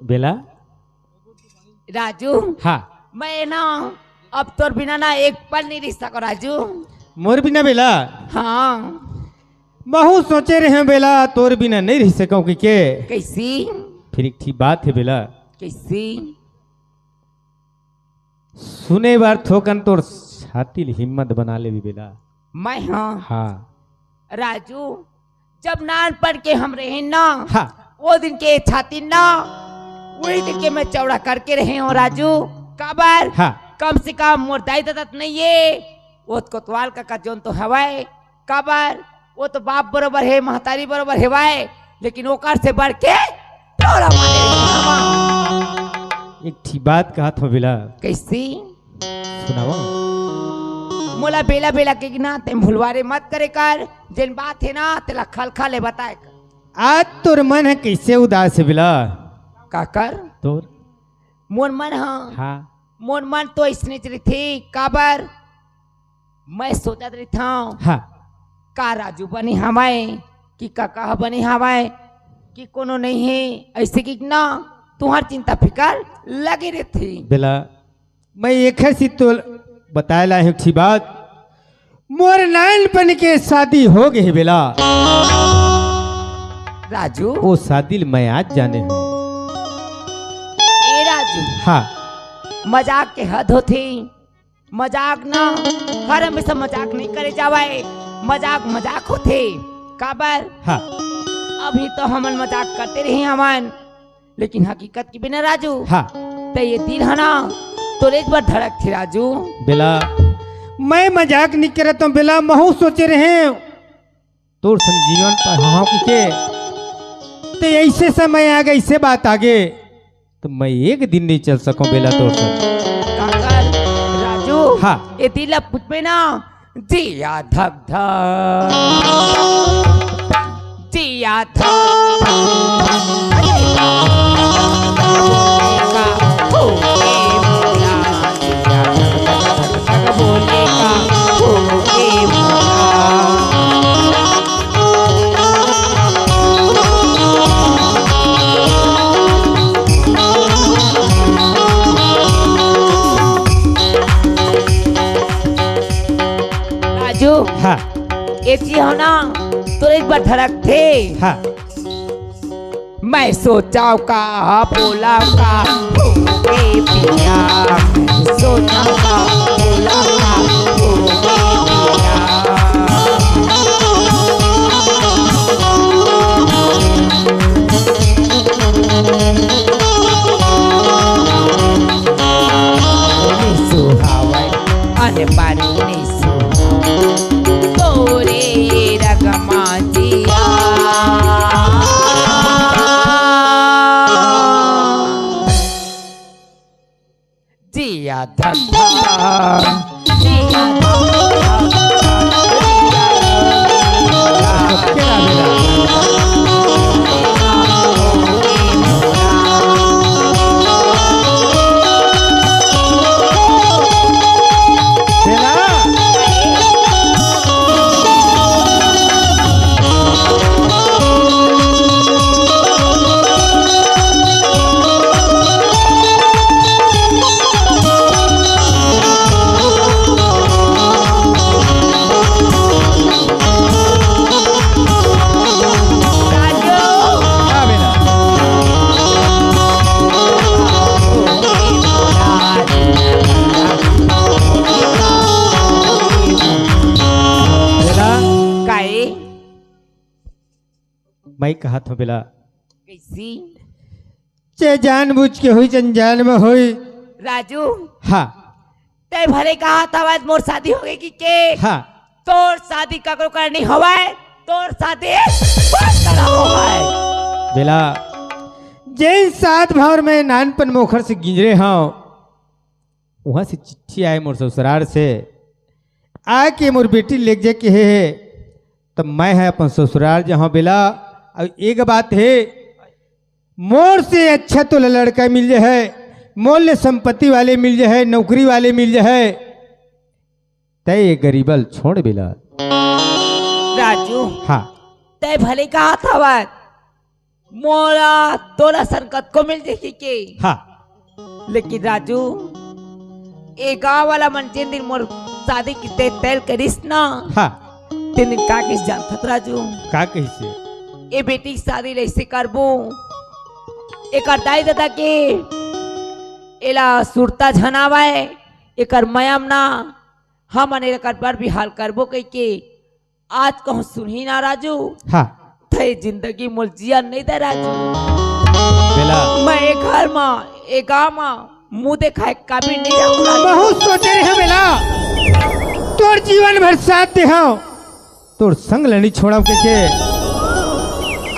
बेला राजू हाँ मैं ना अब तोर बिना ना एक पल नहीं रह सको राजू मोर बिना बेला हाँ बहुत सोचे रहे हैं बेला तोर बिना नहीं रह सकूं कि के कैसी फिर एक ठीक बात है बेला कैसी सुने बार थोकन तोर छाती हिम्मत बना ले भी बेला मैं हाँ हाँ राजू जब नान पढ़ के हम रहे ना हाँ वो दिन के छाती ना वही दिन के मैं चौड़ा करके रहे हूँ राजू काबर हाँ कम से कम मोरदाई दत्त नहीं है वो कोतवाल का जोन तो हवाए काबर वो तो बाप बरोबर है महतारी बरोबर है वाए लेकिन वो कार से बढ़ के चौड़ा माने हवा एक ठीक बात कहा था बेला कैसी सुनाओ मोला बेला बेला के ना ते भूलवारे मत करे कर जिन बात है ना तेला खल खले बताए कर आज तोर मन है कैसे उदास है बेला काकर तोर मोन मन हाँ हाँ मोन मन तो इसने चली थी काबर मैं सोचत रही था हाँ का राजू बनी हवाए कि काका बनी हवाए कि कोनो नहीं है ऐसे कि ना तुम्हार चिंता फिकर लगी रहती बेला मैं एक सी तो बताए ला एक बात मोर नानपन के शादी हो गई बेला राजू वो शादी मैं आज जाने हूँ ए राजू हाँ मजाक के हद होती मजाक ना हर हमेशा मजाक नहीं करे जावाए मजाक मजाक होते काबर हाँ अभी तो हमन मजाक करते रहे हमन लेकिन हकीकत की बिना राजू हाँ तो ये दिल है ना तो एक बार धड़क थी राजू बेला मैं मजाक नहीं करे तो बेला महू सोचे रहे तोर संजीवन पर हाँ की के तो ऐसे समय आ गए ऐसे बात आगे तो मैं एक दिन नहीं चल सकूं बेला तोर संग काकर राजू हाँ ये दिल पुछ में ना जिया धक धक जिया धक राजू हाँ ऐसी हो ना तो एक बार धड़क थे हाँ मैं सोचा का बोला का होगे पिया मैं सोचा का बोला का होगे पिया सुहावे अने पानी नहीं सुहावे तोरे रगमा जिया जिया धक धक जिया धक धक जिया मैं कहा था बेला कैसी चे जानबूझ के हुई जंजाल में हुई। राजू हाँ ते भले कहा था आज मोर शादी हो गई के हाँ तोर शादी ककरो करनी हवाए तोर शादी बस करा हवाए बेला जैन सात भर में नानपन मोखर से गिंजरे हाँ वहां से चिट्ठी आए मोर ससुराल से आके मोर बेटी ले जाए के है तब मैं है अपन ससुराल जहाँ बेला। अब एक बात है मोर से अच्छा तो लड़का मिल जाए मूल्य संपत्ति वाले मिल जाए नौकरी वाले मिल जाए तय गरीबल छोड़ बेला। राजू हाँ ते भले कहा था बात मोरा तोरा संकट को मिल जाएगी के हाँ लेकिन राजू ए गाँव वाला मन जिन दिन मोर शादी की तेल करिस ना हाँ तीन दिन का किस जानत राजू का कैसे ए बेटी की शादी ऐसे करबो एक दाई दादा के एला सुरता झनावाए एक मयम ना हम अने पर भी हाल करबो कह के आज कहूँ सुनही ना राजू हाँ थे जिंदगी मोल जिया नहीं दे राजू बेला मैं एक घर में एक गाँव में मुंह दिखाए काबिल नहीं रहूं राजू। बहुत सोचे रहे बेला तोर जीवन भर साथ दे हाँ तोर संग लड़ी छोड़ा के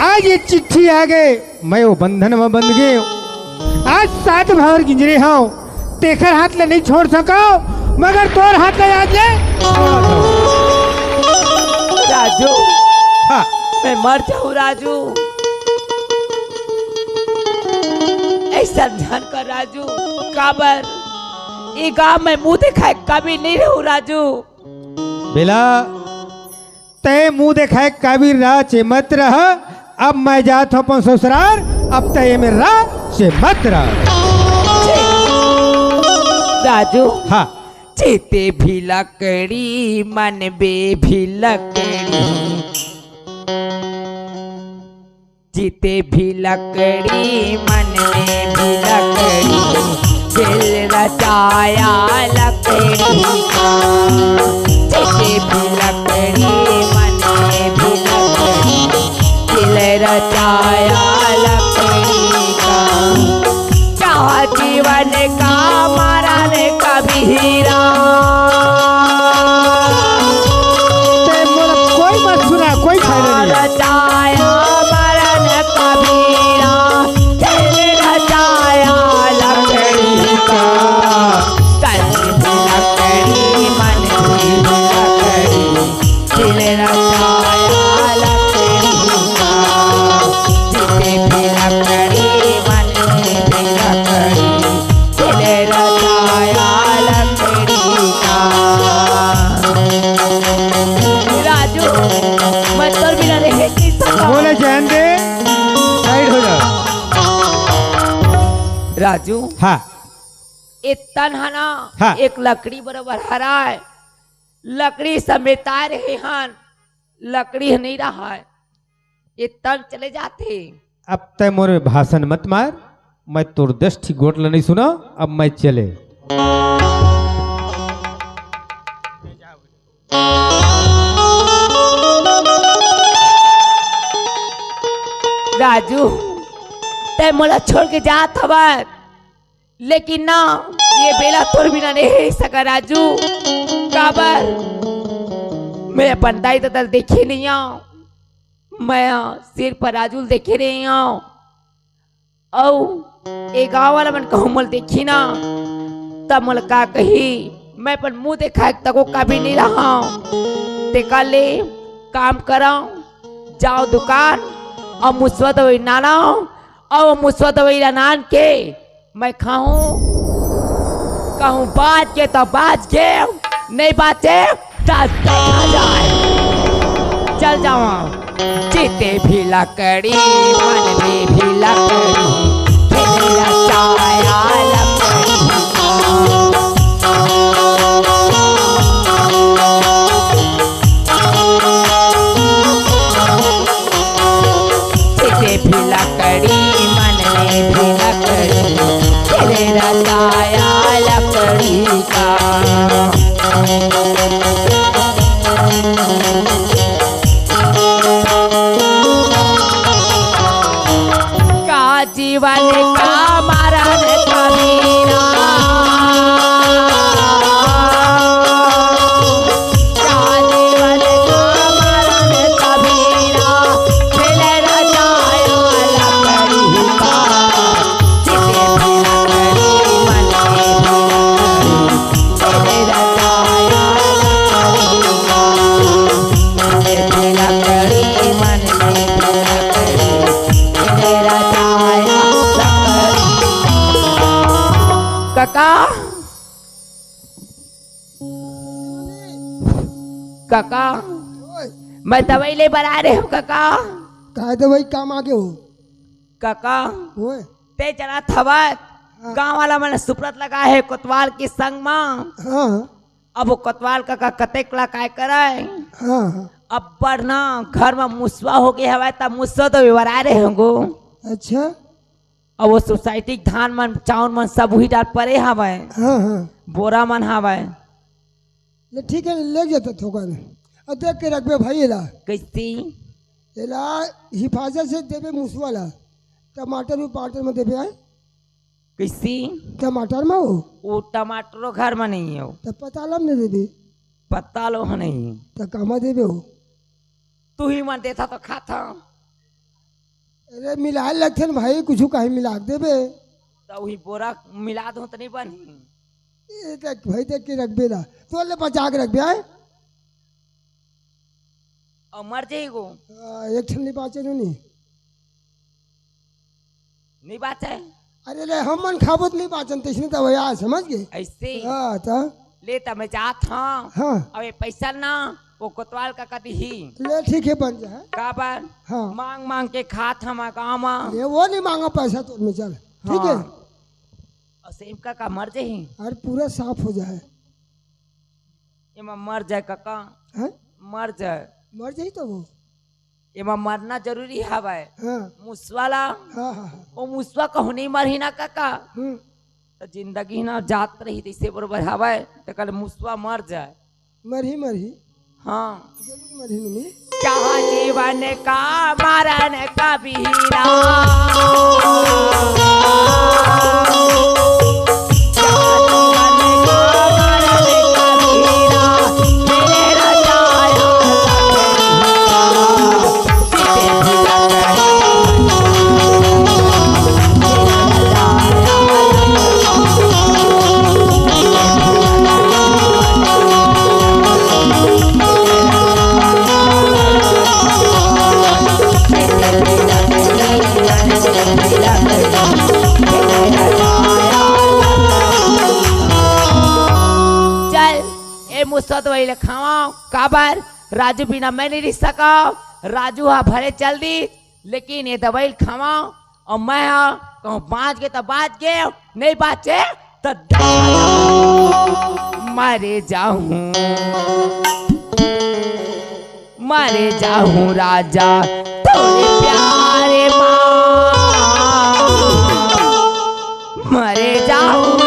आज ये चिट्ठी आ गए मैं वो बंधन में बंध गए आज सात भर गिंजरे हाँ तेखर हाथ ले नहीं छोड़ सको मगर तोर हाथ ले आज ले राजू हाँ मैं मर जाऊं राजू ऐसा ध्यान कर राजू काबर ये गाँव में मुंह दिखाए कभी नहीं रहूं राजू। बेला तय मुंह दिखाए काबिर रहा चे मत रह अब मैं जात हूँ अपन ससुराल अब तय में रहा चे मत रह राजू हाँ चीते भी लकड़ी मन बे भी लकड़ी जीते भी लकड़ी मन में भी लकड़ी दिल रचाया लकड़ी का जीते भी लकड़ी मन में भी लकड़ी दिल रचाया लकड़ी का चाह जीवन का मरण कभी हीरा कोई मत सुना कोई फायदा नहीं रचाया मरण कबीरा दिल रचाया लकड़ी का कल भी लकड़ी मन भी लकड़ी दिल रचाया लकड़ी का जीते भी लकड़ी मन भी लकड़ी दिल रचाया लकड़ी का। राजू मैं तोर बिना रहे की सकता बोले जान दे साइड हो जाओ। राजू हाँ एक तन है ना हाँ। एक लकड़ी बराबर हरा है लकड़ी समेटा रहे हैं लकड़ी नहीं रहा है ये तन चले जाते अब तय मोरे भाषण मत मार मैं तोर 10 ठीक गोटला नहीं सुना अब मैं चले राजू ते मोला छोड़ के जात हवा लेकिन ना ये बेला तोर बिना नहीं रह सका राजू काबर मैं अपन दाई दादा देखे नहीं आऊं मैं सिर पर राजू देखे नहीं आऊं औ ए गाँव वाला मन कहूँ मोल देखी ना तब मोल का कही मैं अपन मुंह देखा तको कभी नहीं रहा ते ले काम कराऊं जाओ दुकान और मुसवा दवाई नाना और मुसवा दवाई नान के मैं खाऊं कहूँ बाज के तो बाज के नहीं बाजे जाए चल जाओ जीते भी लकड़ी मन में भी लकड़ी दिल रचाया लकड़ी जीते भी लकड़ी मन में भी लकड़ी दिल रचाया लकड़ी का। जीवन का मरण कबीरा क्या जीवन का मरण कबीरा खेल रचाया लकड़ी का जिसे भी लकड़ी मन में खेल रचाया लकड़ी मन में काका काका मैं दवाई ले बना रहे हूँ काका कहा दवाई काम आगे हो काका ओए ते जरा थवत गांव वाला मैंने सुप्रत लगा है कोतवाल की संग में हाँ अब वो कोतवाल काका कतेक ला काय करे हाँ हाँ अब बढ़ना घर में मुसवा हो गया हवा तब मुसवा तो बना रहे होंगे अच्छा अब वो सोसाइटी धान मन चावल मन सब वही डाल पड़े हवा हाँ हाँ बोरा मन हवा ले ठीक है ले जाता थोकन और देख के रखबे भाई एला कैसी एला हिफाजत से देबे मुसवाला टमाटर उपाटर में देबे आए कैसी टमाटर में हो वो टमाटरो घर में नहीं हो तो पतालम ने देबे पत्ता लो नहीं तो कामा देबे हो तू ही मन देता तो खाता अरे मिला लगथे न भाई कुछ कहीं मिला के देबे तो वही बोरा मिला दो तो नहीं बनी ये देख भाई देख के रखबे ला तो ले बचा के रखबे आए और मर जाएगो एक ठन बाचे नहीं नहीं बात है अरे ले हम मन खाबो तो नहीं बाचन तेसने तो भैया समझ गए ऐसे हाँ तो लेता मैं जात हाँ हाँ अब ये पैसा ना वो कोतवाल का कदी ही ले ठीक है बन जाए काबर हाँ मांग मांग के खात हम काम ये वो नहीं मांगा पैसा तो में चल ठीक है और सेम का मर जाही और पूरा साफ हो जाए एमा मर जाए काका हैं मर जाए मर जाई तो वो एमा मरना जरूरी हवा हाँ मुसवाला हाँ हाँ हाँ वो मुसवा कहू नहीं मरही ना काका हम्म, तो जिंदगी ना जात रही तैसे बरोबर हवा तो कल मुसवा मर जाए मरही हाँ जरूर मरही नहीं क्या जीवन का मरण कबीरा मुसद वही खावा काबर राजू बिना मैं नहीं रह सका राजू हा भरे चल दी लेकिन ये दवाई खावा और मैं कहूँ बाँच गए तो बाँच गए नहीं बाँचे तो मारे जाऊं राजा तोरे प्यारे माँ मरे जाऊं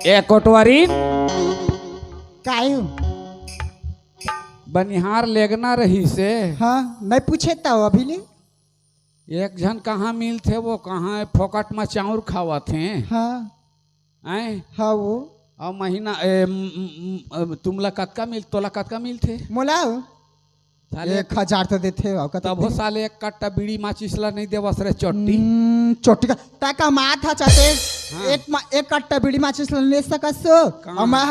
ए कोटवारी कायू बनिहार लेगना रही से हाँ नहीं पूछे तो अभी ले एक जन कहाँ मिल थे वो कहाँ फोकट में चाउर खावा थे हाँ आए हाँ वो और महीना तुमला कतका मिल तोला कतका मिल थे मोलाओ साले 1000 तो देते हो तब वो साले एक कट्टा बीड़ी माचिसला नहीं देवस रे चोटी चोटी का ताका माथा चाहते हाँ। एक कट्टा बीड़ी माचिस ले सकसो कहाँ? अमा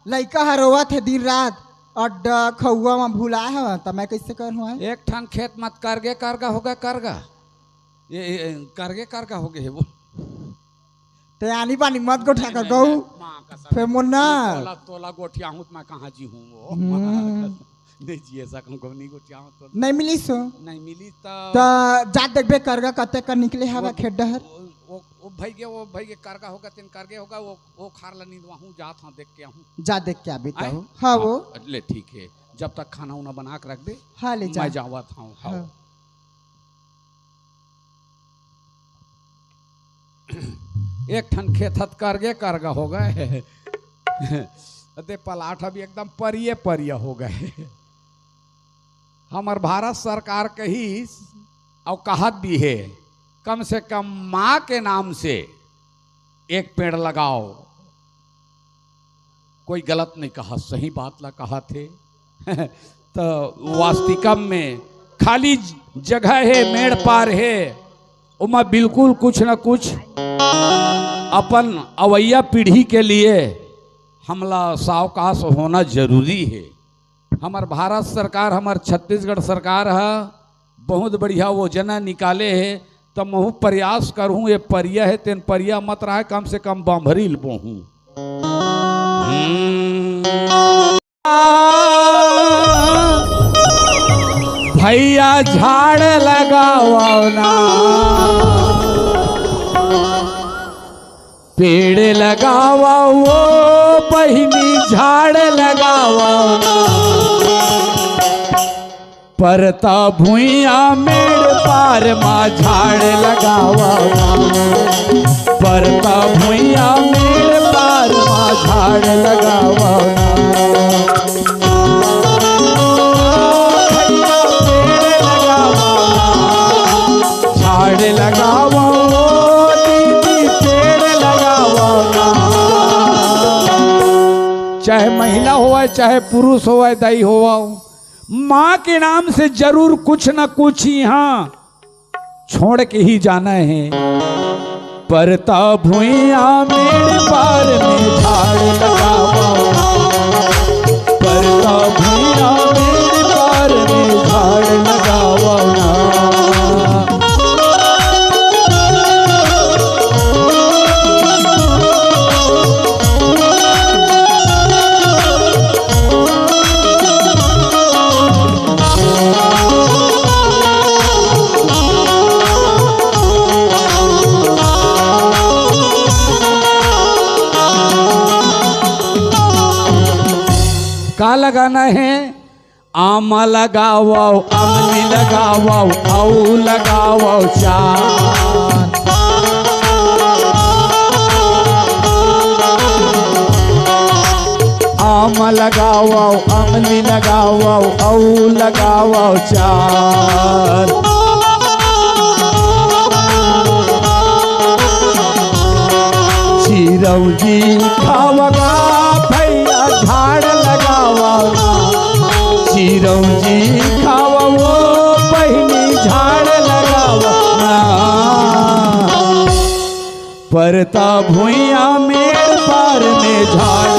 लइका हरोवा थे दिन रात अड्डा खौआ में भुला है तो मैं कैसे करूँ एक ठन खेत मत करगे करगा होगा करगा ये करगे करगा हो गए वो ते आनी पानी मत गोठा कर गऊ फिर मुन्ना तोला तोला गोठिया हूँ मैं कहाँ जी हूँ वो नहीं जी ऐसा कहूँ नहीं गोठिया हूँ तो नहीं मिली सो नहीं मिली तो जा देखबे करगा कते का निकले हवा खेत डहर वो भाई के करगा होगा तीन करगे होगा वो खार ला नींद वहाँ जात हाँ देख के आऊँ जा देख के अभी तो हाँ वो ले ठीक है जब तक खाना उना बना के रख दे हाँ ले जा मैं जावा था हाँ। एक ठन खेत हथ करगे करगा हो गए अते पलाठ अभी एकदम परिये परिया हो गए हमार भारत सरकार कही और कहत भी है कम से कम माँ के नाम से एक पेड़ लगाओ कोई गलत नहीं कहा सही बात ला कहा थे तो वास्तविकम में खाली जगह है मेड़ पार है उमा बिल्कुल कुछ न कुछ अपन अवैया पीढ़ी के लिए हमला सावकाश होना जरूरी है। हमार भारत सरकार हमार छत्तीसगढ़ सरकार है बहुत बढ़िया योजना निकाले है तो महू प्रयास करूँ ये परिया है तेन परिया मत रहा है कम से कम बम्भरील बोहूँ भैया झाड़ लगाओ ना पेड़ लगावा वो बहिनी झाड़ लगावा परता भुइया मेड़ पार माँ झाड़ लगावा परता भुइया मेड़ पार माँ झाड़ लगावा झाड़ लगावा चाहे महिला हो चाहे पुरुष हो दाई हो माँ के नाम से जरूर कुछ न कुछ यहाँ छोड़ के ही जाना है परता भुइया मेरे पार में झाड़ लगावा परता भुइया मेरे पार में झाड़ लगावा का लगाना है आम लगाओ अमली लगाओ औ लगाओ चार आम लगाओ अमली लगाओ औ लगाओ चार चिरौजी खावगा भैया झाड़ लगावा चिरौजी खावा वो बहिनी झाड़ लगावा परता भुइया मेड़ पार में झाड़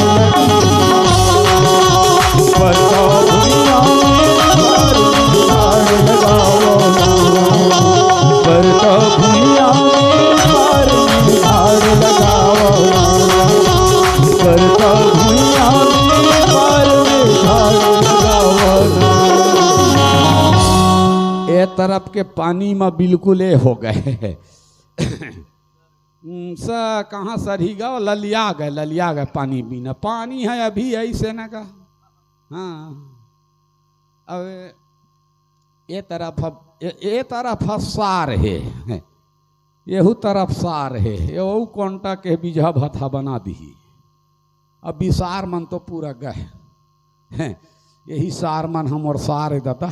परता भुइया मेड़ पार में झाड़ लगावा परता भुइया मेड़ पार में झाड़ लगावा करता भुइया मेरे पार में झाड़ लगावा ए तरफ के पानी में बिल्कुल हो गए सा कहाँ सरीगा ललिया गए पानी बिना पानी है अभी ऐसे न का हाँ अब ये तरफ सार है यहू तरफ सार है ये कोंटा के बीजा भथा बना दी अब विसार मन तो पूरा गए हैं, यही सार मन हम और सार है दादा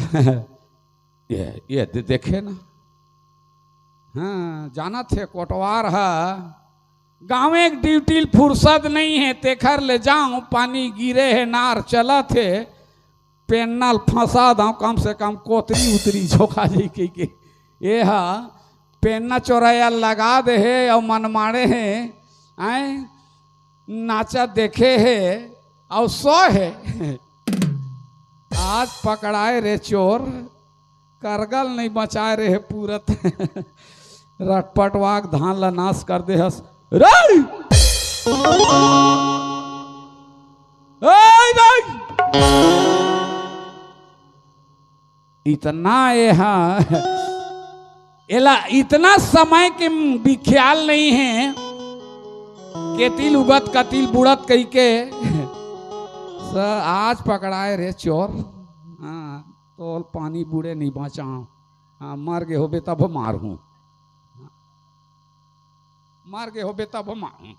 ये देखे ना। हाँ जाना थे कोटवार है गाँव एक ड्यूटी फुर्सत नहीं है तेखर ले जाऊं पानी गिरे है नार चला थे पेन्नल फंसा दाऊं कम से कम कोतरी उतरी झोंका जी के ये हा पेन्ना चौराया लगा दे है और मन मारे है आए नाचा देखे है और सो है। आज पकड़ाए रे चोर करगल नहीं बचाए रहे पूरत रटपटवाग धान ला नाश कर दे हस रे इतना एला इतना समय के भी ख्याल नहीं है केतिल उगत कतिल बुड़त कही के आज पकड़ाए रे चोर। हाँ तो पानी बूढ़े नहीं बचाओ। हाँ मर गए हो बेता तब मारूं मार गए हो बेता तब मारूं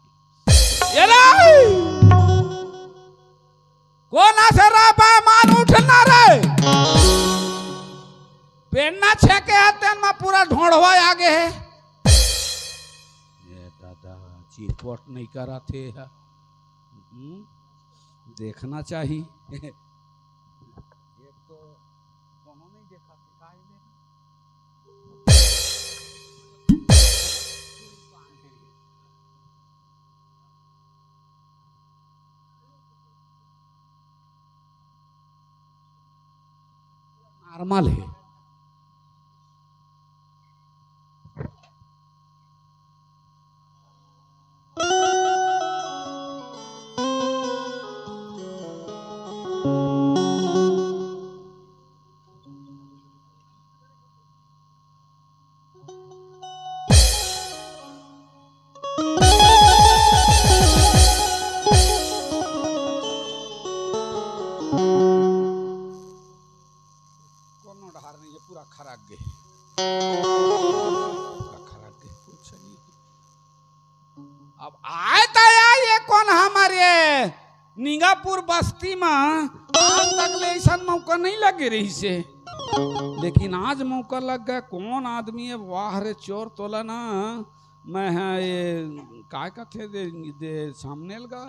कौन से रहा पाए मान उठना रे पेन्ना छेके आते में पूरा ढोंढवा आगे है ये दादा चिरपोट नहीं करा थे देखना चाहिए एक तो दोनों नहीं देखा नॉर्मल है। अब आए तो ये कौन हमारे निंगापुर बस्ती में आज तक ले ऐसा मौका नहीं लगे रही से लेकिन आज मौका लग गया। कौन आदमी है वाह रे चोर तोला ना मैं है ये काय का थे दे सामने लगा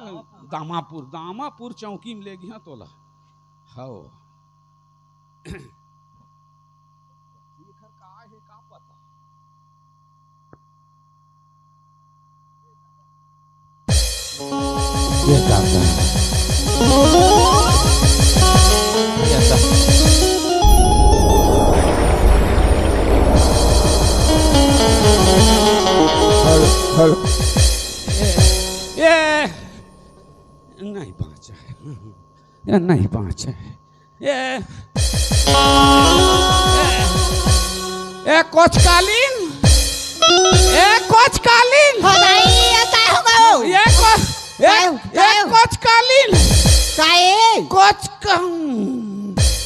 दामापुर चौकी में ले गया तोला हाँ ये दादा ये नहीं पहुंचा ये नहीं पहुंचा ये कोचकालीन कोचकालीन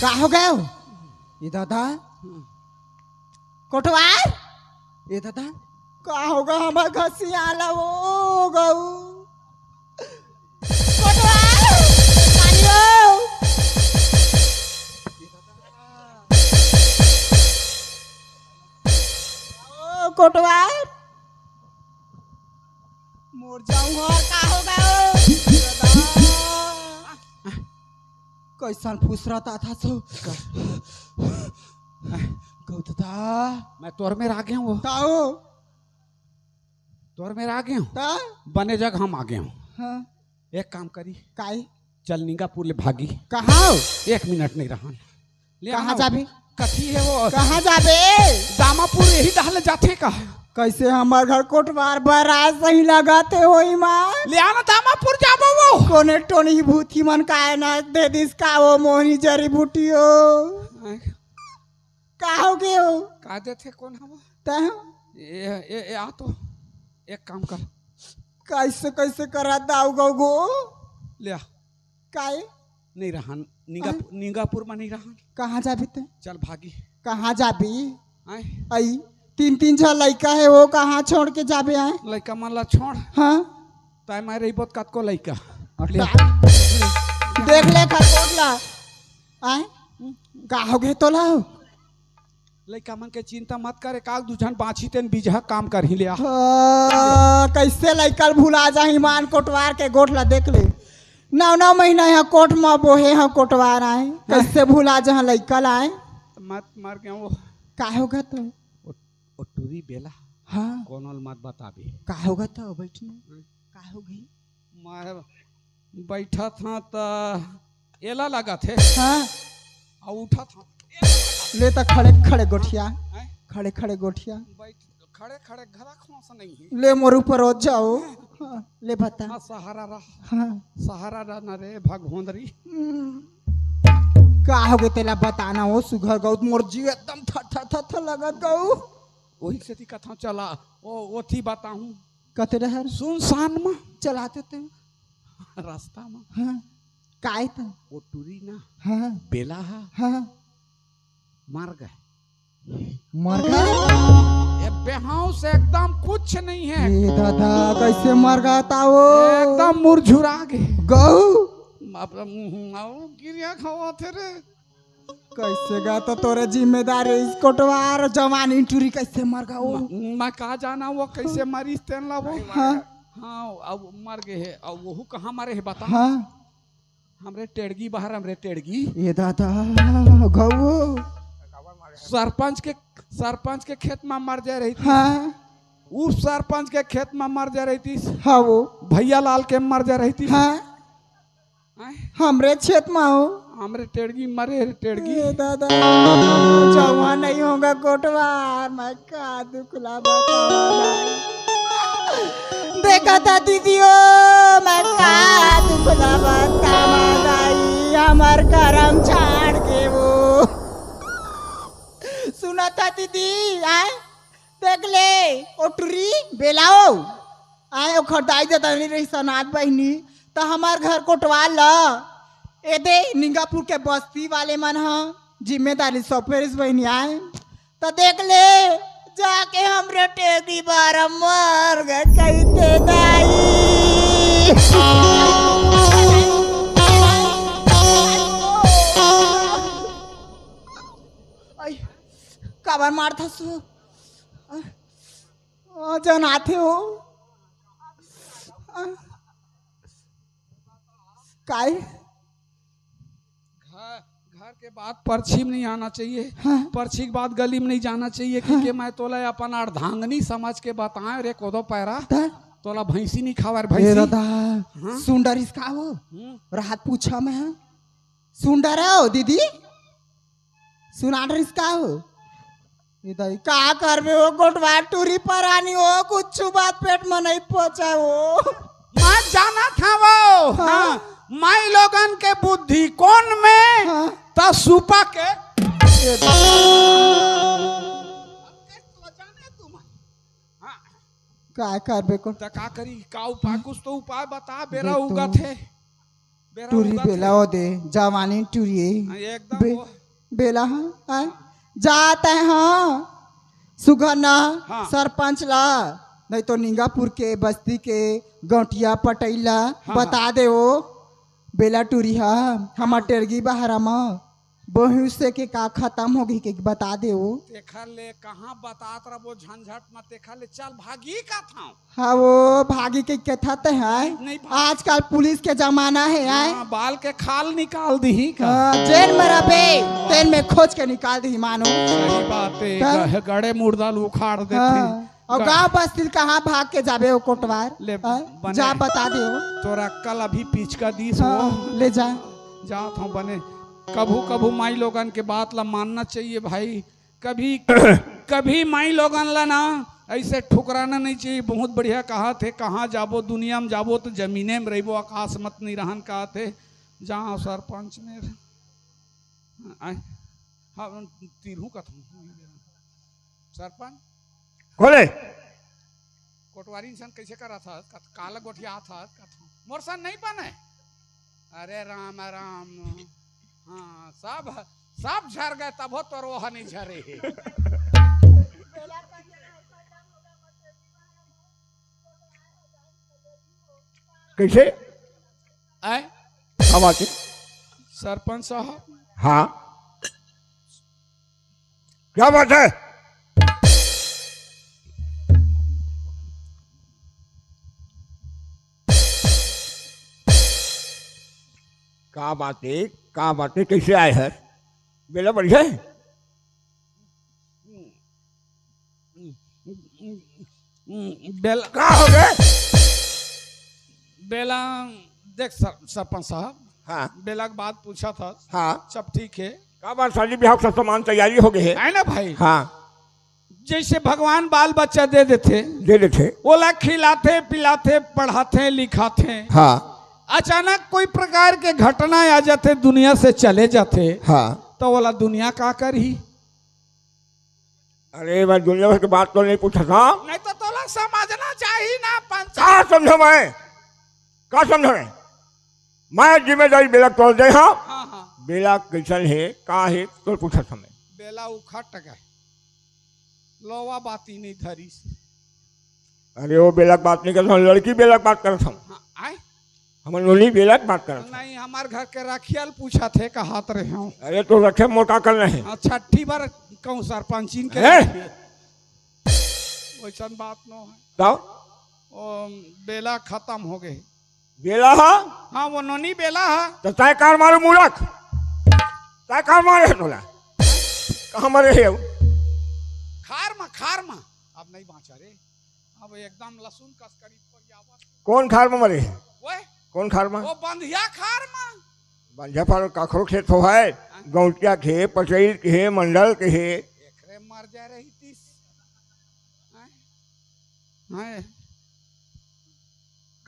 का हो गए ये दादा कोटवार ये दादा का होगा हमारे घसी आला वो गऊ कोटवार कोटवार मोर जाऊंगा का हो गए कैसन फूस रहा था सो गौतता मैं तोर में आ गया हूँ तोर में आ गया हूँ बने जगह हम आ गए हूँ। हाँ एक काम करी काई चल निंगापुर ले भागी कहाँ 1 मिनट नहीं रहा कहाँ जाबे कथी है वो कहाँ जाबे दामापुर यही डाल जाते का कैसे हमार घर कोटवार बराज सही लगाते हो ईमान ले आना दामापुर जाबो वो कोने टोनी भूती मन का ना दे दिस का वो मोहनी जड़ी बूटी हो का हो गए हो का देते कौन हम तह ये आ तो एक काम कर कैसे कैसे करा दाऊ गो ले आ काए नहीं रहा निंगापुर में नहीं रहा कहाँ जाबी ते चल भागी कहाँ जाबी आए आई 3 झा लड़का है वो कहाँ छोड़ के जाबे आए लड़का मन ला छोड़ हाँ ताय मारे बहुत कत को लड़का देख ले खरकोटला आए का हो गए तोला लइका मन के चिंता मत करे, काग दुझन बाछी तेन बीजहा काम कर ही लिया। कैसे लइकल भुला जाही मान कोटवार के गोठला देख ले 9 महीना यहाँ कोट में बोहे हैं कोटवार आए कैसे भुला जहाँ लइकल आए मत मार के वो का होगा तो ओ टूरी बेला हाँ कोनल मत बताबी का होगा तो बैठी का हो गई मैं बैठा था तो एला लगा थे हाँ और उठा था ले तो खड़े खड़े गोठिया खड़े खड़े गोठिया बैठ खड़े खड़े घरा खोसा नहीं है ले मोर ऊपर रोज जाओ हाँ, ले बता हाँ, सहारा रहा हाँ सहारा रहना रे भगवंदरी। का हो गए तेला बताना हो सुघर गौ मोर जी एकदम थर थर थर लगत गौ वही से कथा चला वो थी बताऊं कते रहर सुनसान में चलाते थे रास्ता में हाँ काय था वो टूरी ना हाँ बेला हा हाँ मर गए मर गए ये बेहाव से एकदम कुछ नहीं है, ये दादा कैसे मर गया था वो एकदम मुरझुरा गए गौ गिरिया खावा थे रे कैसे गा तो तोरे जिम्मेदारी इस कोटवार जवानी टूरी कैसे मर गया वो मैं कहा जाना वो कैसे मरी तेन ला वो हाँ हाँ अब मर गए है और वो कहाँ मरे है बता हाँ हमरे टेड़गी बाहर हमरे टेड़गी ये दादा गौ सरपंच के खेत में मर जा रही थी हाँ उस सरपंच के खेत में मर जा रही थी हाँ वो भैया लाल के मर जा रही थी हाँ आय, हमरे क्षेत्र में हो हमरे टेड़गी मरे रे टेड़गी ये दादा जवान नहीं होगा कोटवार मैं का दुखला बतावा देखा था दीदियो मैं का दुखला बतावा गई हमार करम छाड़ के वो सुना था दीदी आए देख ले ओटरी बेलाओ आए ओ खरदाई देता नहीं रही सनात बहनी तो हमार घर कोटवा ला ए दे निंगापुर के बस्ती वाले मन हाँ जिम्मेदारी सौंपेरिस बहनी आए तो देख ले जाके हमरे टेगी बार मर गए कहते दाई काबर मारता सु जनाते हो काय घर के बाद परछी में नहीं आना चाहिए हाँ। परछी के बाद गली में नहीं जाना चाहिए क्योंकि मैं तोला अपन अर्धांगनी समझ के बताए रे कोदो पैरा तोला भैंसी नहीं खावा रे भैंसी दादा सुंडर इसका हो रात पूछा मैं सुंडर हो दीदी सुनाडर इसका हो का करबे हो गोटवा टूरी पर आनी हो कुछ बात पेट में नहीं पहुंचा हो मैं जाना था वो हाँ माई लोगन के बुद्धि कौन में हाँ। ता सुपा के का करबे को ता का करी का उपाय कुछ तो उपाय बता बेरा देख तो। उगा थे बेरा टूरी उगा बेला हो दे जवानी टूरी एकदम बे, बेला हाँ जाते हैं हाँ सुघर ना हाँ। सरपंच ला नहीं तो निंगापुर के बस्ती के गौटिया पटैला हाँ, बता दे वो बेला टूरी हा हमार टेरगी बहरा में बहु से के का खत्म हो गई के बता दे वो देखा ले कहाँ बतात रहा वो झंझट में देखा ले चल भागी का था हाँ वो भागी के कथा ते है नहीं आजकल पुलिस के जमाना है आए बाल के खाल निकाल दी का जेल में रबे तेल में खोज के निकाल दी मानो सही बात है गड़े मुर्दा उखाड़ देते हाँ। और गांव बस्ती कहाँ भाग के जाबे हो कोटवार ले हाँ? बने। जा बता दे हो तोरा कल अभी पीछ का दीस हाँ, हो ले जा जात हूँ बने कभू कभू माई लोगन के बात ला मानना चाहिए भाई कभी कभी माई लोगन ला ना ऐसे ठुकराना नहीं चाहिए। बहुत बढ़िया कहा थे कहाँ जाबो दुनिया में जाबो तो जमीने में रहो आकाश मत नहीं रहन कहा थे जहाँ सरपंच में हाँ तीरू का सरपंच खोले कोटवारी इंसान कैसे करा था काला गोठिया था मोर सन नहीं बने अरे राम राम हाँ सब झर गए तब हो तो रोहा नहीं झरे कैसे आए क्या बात है? सरपंच साहब, हाँ, क्या बात है? क्या बात है? क्या बात है? कैसे आए हैं? बेला बढ़िया है? बेला क्या हो गए? बेला देख सरपंच साहब, हाँ बेला की बात पूछा था, हाँ, सब ठीक है। क्या बात, शादी ब्याह का सामान तैयारी हो गई है? ना भाई, हाँ, जैसे भगवान बाल बच्चा दे देते, दे देते। वो लोग खिलाते पिलाते पढ़ाते लिखाते, हाँ अचानक कोई प्रकार के घटना आ जाते, दुनिया से चले जाते, हाँ। तो बोला दुनिया का करी? अरे मैं दुनिया भर की बात तो नहीं पूछा था। नहीं तो तोला समझना चाहिए ना पंचायत। क्या समझो मैं? क्या समझो मैं जिम्मेदारी बेला तोड़ दे। हाँ हाँ हाँ, बेला कैसन है, का है तो पूछा था मैं। बेला उखट गए, लोवा बाती नहीं धरी। अरे वो बेला की बात नहीं करता हूँ, लड़की बेला की बात करता हूँ। हाँ, आए हम लोली बेला की बात करता हूँ। नहीं, हमारे घर के रखियल पूछा थे कहात रहे हूँ। अरे तो रखे मोटा करना है। छठी बार कहूँ सरपंचीन के हैं? वैसा बात न है। तो बेला खत्म हो गए। बेला हाँ, हाँ वो नोनी बेला है। तो तय कार मारो मूर्ख, तय कार मारे तोला कहाँ मरे है? खार में अब नहीं बाँचा रे, अब एकदम लहसुन कस करीब पर आवाज। कौन खार में मरे है? वो कौन खार में? वो बंधिया खार में। बंझा पर काखरो खेत हो है, गौटिया के, पचैल के, मंडल के है। एकरे मर जा रही तीस। हैं?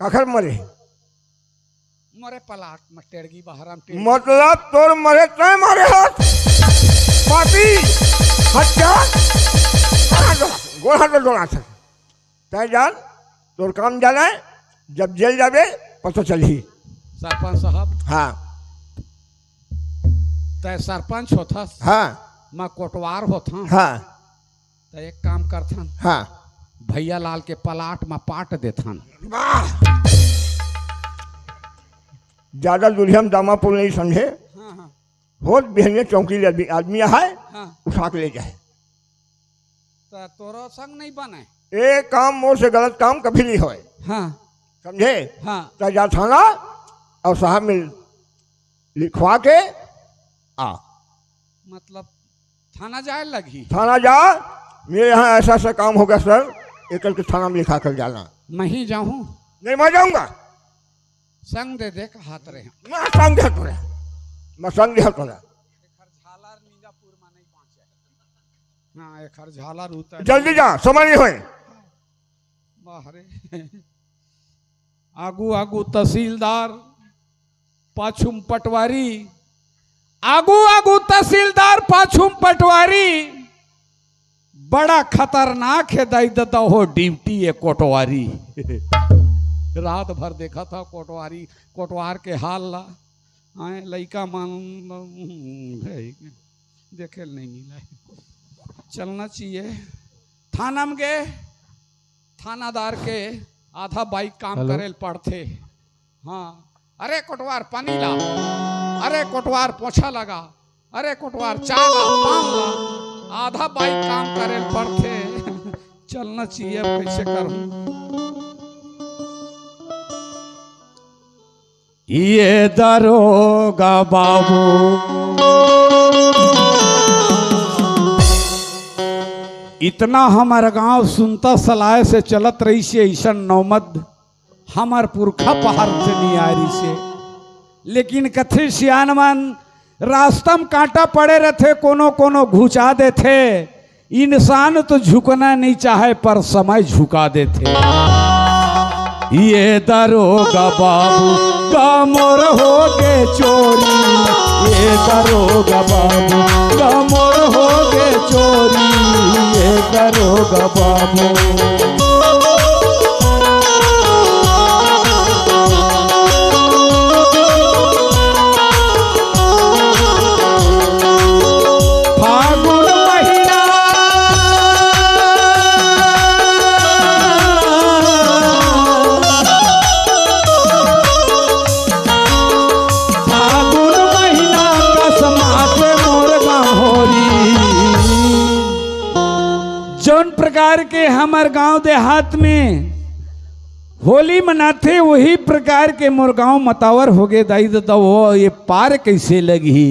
काखर मरे है? मरे पलाट में टेड़गी बहराम मतलब तोर मरे तय मारे हाथ पापी हत्या गोड़ हाथ में डोला था। तय जान तोर काम जाना है, जब जेल जाबे पता चली। सरपंच साहब, हाँ तय सरपंच होता, हाँ मैं कोटवार होता, हाँ तो एक काम करता, हाँ। भैया लाल के पलाट में पाट देता। ज्यादा दुल्हन दामापुर नहीं समझे। हाँ हाँ होत बिहने चौकी आदमी है, हाँ, उठा के ले जाए। तो तोरो संग नहीं बने। एक काम मोर से गलत काम कभी नहीं होए, हाँ समझे? हाँ, तो जा थाना और साहब में लिखवा के आ, मतलब थाना जाए लगी। थाना जा, मेरे यहाँ ऐसा ऐसा काम होगा सर, एक के थाना में लिखा कर जाना। मैं ही जाऊँ? नहीं मैं जाऊंगा। संग दे दे हाथ रहे। मैं संग दे तोरा, मैं संग दे तोरा। झालर नीजापुर में नहीं पहुंचे। हाँ एक झालर उतर। जल्दी जा, समय नहीं होए। बाहरे आगू आगू तहसीलदार, पाछुम पटवारी, आगू आगू तहसीलदार पाछुम पटवारी। बड़ा खतरनाक है दाई दत्ता हो ड्यूटी है कोटवारी। रात भर देखा था कोटवारी, कोटवार के हाल ला आए लड़का मान देखे नहीं मिला। चलना चाहिए थाना में गए, थानादार के आधा बाइक काम करे पड़ते। हाँ अरे कोटवार पानी ला, अरे कोटवार पोछा लगा, अरे कोटवार चाय ला, पान ला, आधा बाइक काम करे पड़ते। चलना चाहिए, अब कैसे करूं? ये दरोगा बाबू इतना हमार गांव सुनता सलाह से चलत रही से, ऐसा नौमद हमार पुरखा पहाड़ से नहीं आ रही से। लेकिन कथे सियान मन रास्ता में कांटा पड़े रहते, कोनो कोनो घुचा देते। इंसान तो झुकना नहीं चाहे पर समय झुका देते। ये दरोगा बाबू कमर हो गे चोरी, ये दरोगा बाबू कमर हो गे चोरी, ये दरोगा बाबू। के हमर गांव देहात में होली मनाते वही प्रकार के मोर गांव मतावर हो गए दाई दादा वो ये पार कैसे लगी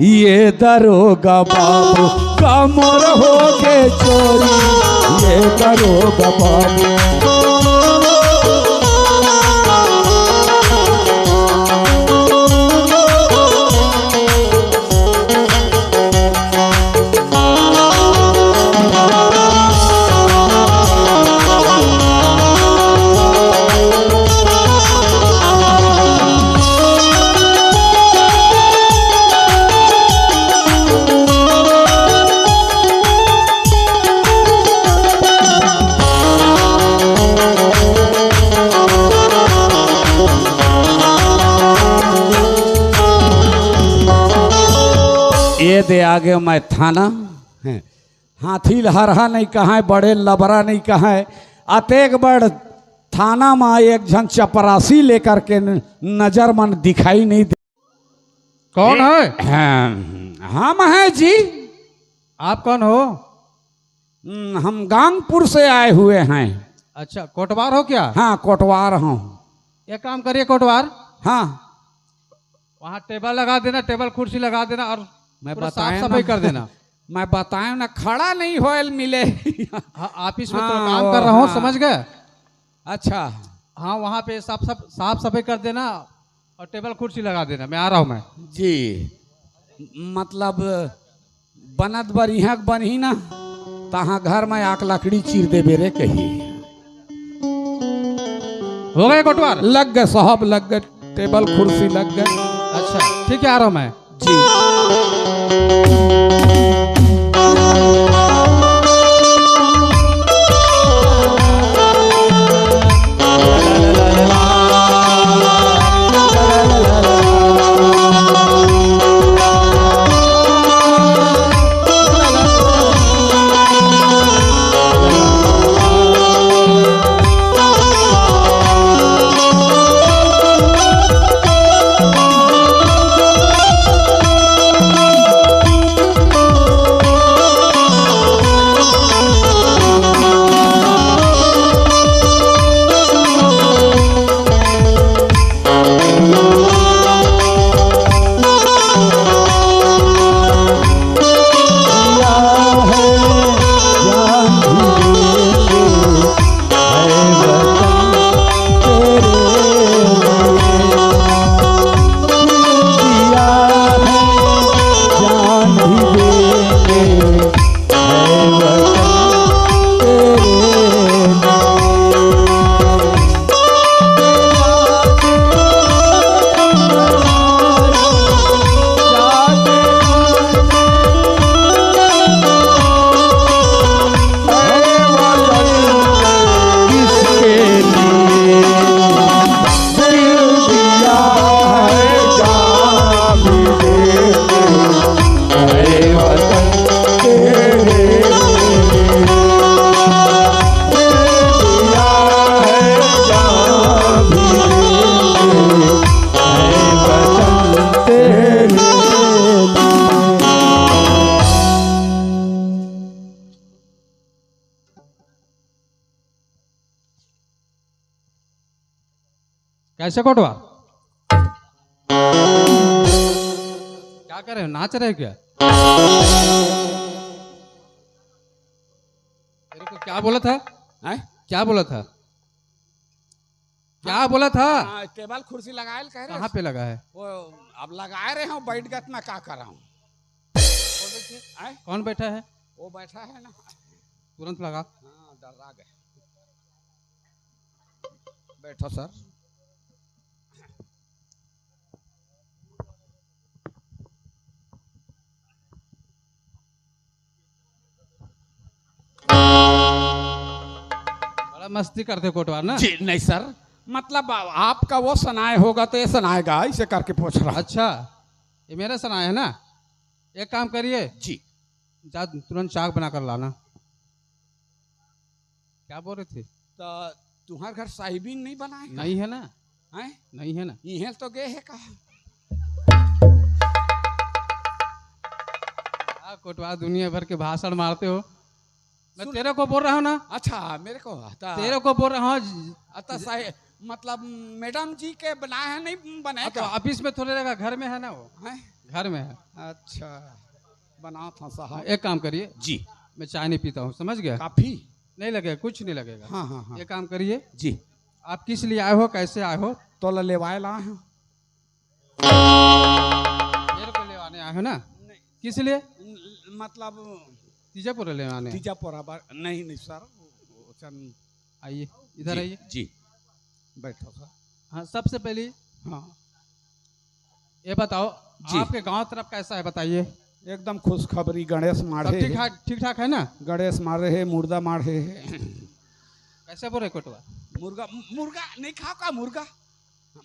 ये दरोगा बाबू कमर हो के चोरी ये दरोगा बाबू ये दे आगे मैं थाना है हाथी लहरा नहीं कहा है बड़े लबरा नहीं कहा है अतेक बड़ थाना में एक जन चपरासी लेकर के नजर मन दिखाई नहीं दे। कौन है? हम हैं जी। आप कौन हो? हम गांगपुर से आए हुए हैं। अच्छा, कोटवार हो क्या? हाँ कोटवार हूँ। एक काम करिए कोटवार, हाँ वहाँ टेबल लगा देना, टेबल कुर्सी लगा देना और मैं पूरा बताया साफ सफाई कर देना। मैं बताया ना खड़ा नहीं होयल मिले। हाँ, ऑफिस में तो हाँ, काम कर रहा हूँ, हाँ। समझ गए? अच्छा हाँ, वहाँ पे साफ सफाई कर देना और टेबल कुर्सी लगा देना। मैं आ रहा हूँ मैं। जी मतलब बनत बढ़िया बनी ना तहाँ घर में आक लकड़ी चीर दे बेरे कही हो गए कोटवार? लग गए साहब लग गए टेबल कुर्सी लग गए। अच्छा ठीक है, आ रहा हूँ मैं। जी कैसे कोटवार? क्या कर रहे हो, नाच रहे हो क्या? तेरे को क्या बोला था? क्या बोला था? क्या बोला था? टेबल कुर्सी लगाए कह रहे कहाँ पे लगा है? वो अब लगाए रहे हो बैठ गए मैं क्या कर रहा हूँ। कौन बैठा है? वो बैठा है ना तुरंत लगा। हाँ डरा गए। बैठो सर। बड़ा मस्ती करते कोटवार ना? जी नहीं सर, मतलब आपका वो सनाए होगा तो ये सनाएगा, इसे करके पूछ रहा। अच्छा, ये मेरा सनाया है ना? एक काम करिए जी, जा तुरंत चाक बना कर लाना। क्या बोल रहे थे? तो तुम्हारे घर साहिबीन नहीं बनाए? नहीं है ना? हैं? नहीं है ना? ये तो गए है कहा। कोटवार दुनिया भर के भाषण मारते हो, मैं तेरे को बोल रहा हूँ ना, अच्छा मेरे को तेरे को बोल रहा हूँ। अतः साहे मतलब मैडम जी के बनाए हैं नहीं बनाए तो ऑफिस में थोड़े रहेगा, घर में है ना वो, हैं? घर में है। अच्छा बना था साहब एक काम करिए, जी। मैं चाय नहीं पीता हूँ, समझ गया? काफी नहीं लगेगा, कुछ नहीं लगेगा। हाँ हाँ हाँ एक काम करिए, जी। आप किस लिए आए हो, कैसे आए हो? तो लेवाए ला हैं मेरे को लेवाने आए हो ना? किस लिए? मतलब तीजापुर लेवाने? तीजापुरा नहीं नहीं सर आइए इधर आइए। जी बैठो सर। हाँ, सबसे पहले हाँ ये बताओ, जी। आपके गांव तरफ कैसा है बताइए? एकदम खुशखबरी गणेश सब माढ़े ठीक ठाक है ना? गणेश मारे है मुर्दा माढ़े है। कैसे बोल रहे कोटवा? मुर्गा मुर्गा नहीं खाओ का मुर्गा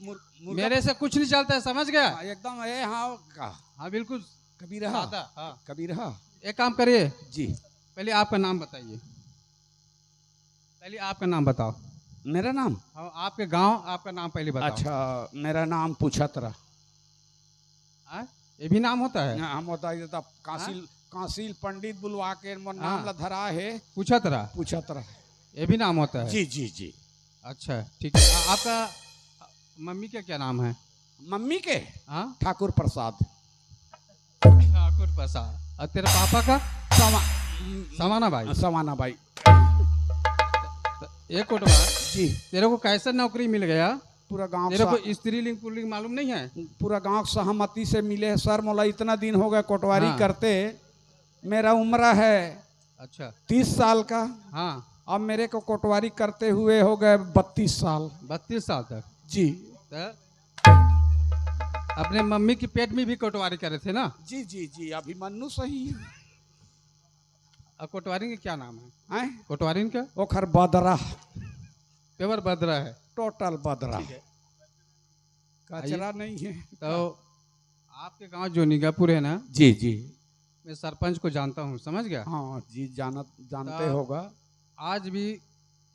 मुर्गा मेरे से कुछ नहीं चलता है, समझ गया? एकदम ये हाँ का हाँ बिल्कुल कभी रहा सादा, हाँ। कभी रहा एक काम करिए, जी। पहले आपका नाम बताइए। पहले आपका नाम बताओ। मेरा नाम हाँ, आपके गांव, आपका नाम पहले बताओ। अच्छा मेरा नाम पुछतरा। हाँ? ये भी नाम होता है? हम बताइए देता कासिल पंडित बुलवा के नाम ला धरा है पूछतरा, पुछतरा। ये भी नाम होता है? जी जी जी। अच्छा ठीक है। आपका मम्मी का क्या नाम है? मम्मी के हाँ, ठाकुर प्रसाद। ठाकुर प्रसाद। और तेरे पापा का? समाना भाई। समाना भाई। एक कोटवा जी। तेरे को कैसा नौकरी मिल गया? पूरा गांव तेरे को स्त्रीलिंग पुल्लिंग मालूम नहीं है? पूरा गांव सहमति से मिले है सर। मोला इतना दिन हो गया कोटवारी हाँ। करते। मेरा उम्र है अच्छा 30 साल का। हाँ, अब मेरे को कोटवारी करते हुए हो गए 32 साल। 32 साल तक? जी तो अपने मम्मी की पेट में भी कोटवारी करे थे ना? जी जी जी। अभिमन्यु सही है। और कोटवारी का क्या नाम है? हैं? कोटवारी का ओखर बदरा पेवर बदरा है। टोटल बदरा कचरा नहीं है। तो आपके गांव जो निगापुर है ना, जी जी। मैं सरपंच को जानता हूँ, समझ गया? हाँ जी जानते तो होगा। आज भी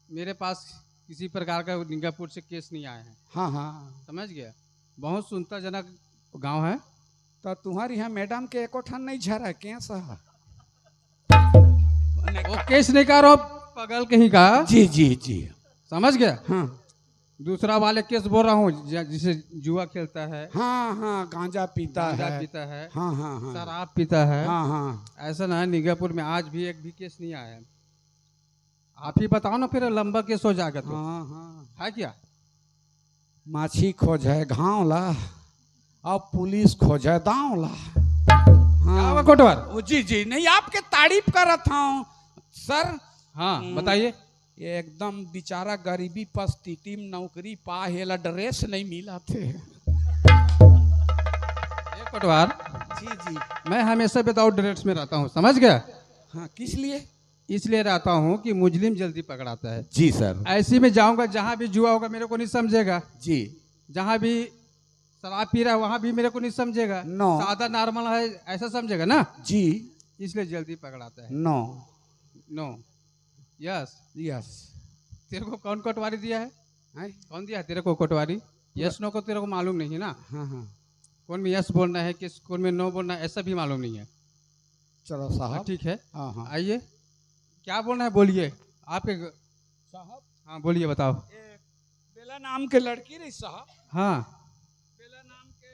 मेरे पास किसी प्रकार का निगापुर से केस नहीं आया है, हाँ हाँ। समझ गया? बहुत सुविधाजनक गांव है। तो तुम्हारी यहाँ मैडम के एको ठन नहीं झरा क्या सह? वो केस नहीं कर रहा हूँ, पगल कहीं का। जी जी जी। समझ गया? हाँ दूसरा वाले केस बोल रहा हूँ, जिसे जुआ खेलता है, हाँ हाँ गांजा पीता गांजा है। पीता है, हाँ हाँ हाँ शराब पीता है। हाँ हाँ। ऐसा ना, निगापुर में आज भी एक भी केस नहीं आया है। आप ही बताओ ना, फिर लंबा केस हो जाएगा तो। हाँ हाँ। है क्या? माछी खोजे घाव ला और पुलिस खोजे दाव ला। क्या हुआ कोटवार? जी जी नहीं आपके तारीफ कर रहा था सर। हाँ बताइए। ये एकदम बेचारा गरीबी परिस्थिति में नौकरी पाहेला ड्रेस नहीं मिला थे। ये कोटवार, जी जी। मैं हमेशा विदाउट ड्रेस में रहता हूँ, समझ गया? हाँ किस लिए? इसलिए रहता हूँ कि मुजरिम जल्दी पकड़ाता है। जी सर। ऐसी में जाऊंगा, जहाँ भी जुआ होगा मेरे को नहीं समझेगा। जी। जहाँ भी शराब पी रहा है वहाँ भी मेरे को नहीं समझेगा। नो। सादा नॉर्मल है ऐसा समझेगा ना, जी। इसलिए जल्दी पकड़ाता है। नो। नो। यस। यस। तेरे को कौन कोटवारी दिया है? हैं? कौन दिया तेरे को कोटवारी? यस नो को तेरे को मालूम नहीं है ना? हाँ हाँ। कौन में यस बोलना है, किस कौन में नो बोलना है, ऐसा भी मालूम नहीं है। चलो साहब। ठीक है, हाँ हाँ। आइए। क्या बोलना है बोलिए आपके साहब। हाँ बोलिए, बताओ। बेला नाम के लड़की रही साहब। हाँ, बेला नाम के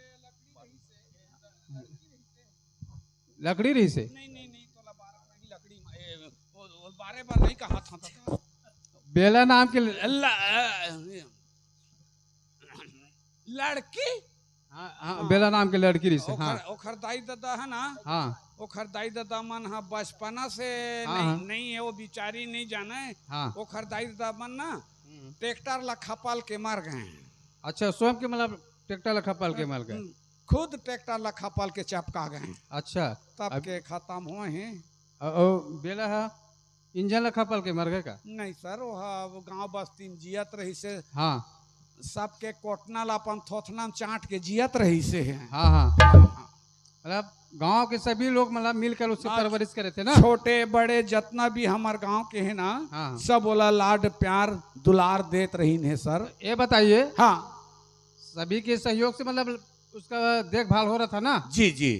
लकड़ी रही से? नहीं नहीं नहीं तो नहीं लकड़ी बारे बार नहीं कहा था। बेला नाम के लड़की। हाँ हाँ, बेला नाम के लड़की रही से। हाँ ओखर दाई दादा है ना। हाँ ओखर दाई दादा मन हाँ बचपना से हाँ, नहीं, हाँ। नहीं है वो बिचारी नहीं जाना है। हाँ। ओखर दाई दादा मन ना ट्रैक्टर ला खपाल के मार गए हैं। अच्छा, स्वयं के मतलब ट्रैक्टर खपाल के मार गए? खुद ट्रैक्टर ला खपाल के चपका गए हैं। अच्छा, तब के खत्म हुए हैं। बेला है इंजन ला खपाल के मर गए का? नहीं सर वो गांव बस्ती में जियत रही से। हाँ सबके कोटना ला अपन थोथना में चाट के जियत रही से है। हाँ हाँ, मतलब गांव के सभी लोग मतलब मिलकर उससे परवरिश करे थे ना? छोटे बड़े जितना भी हमारे गांव के है ना। हाँ। सब बोला लाड प्यार दुलार देत रही है सर। ये बताइए, हाँ सभी के सहयोग से मतलब उसका देखभाल हो रहा था ना? जी जी।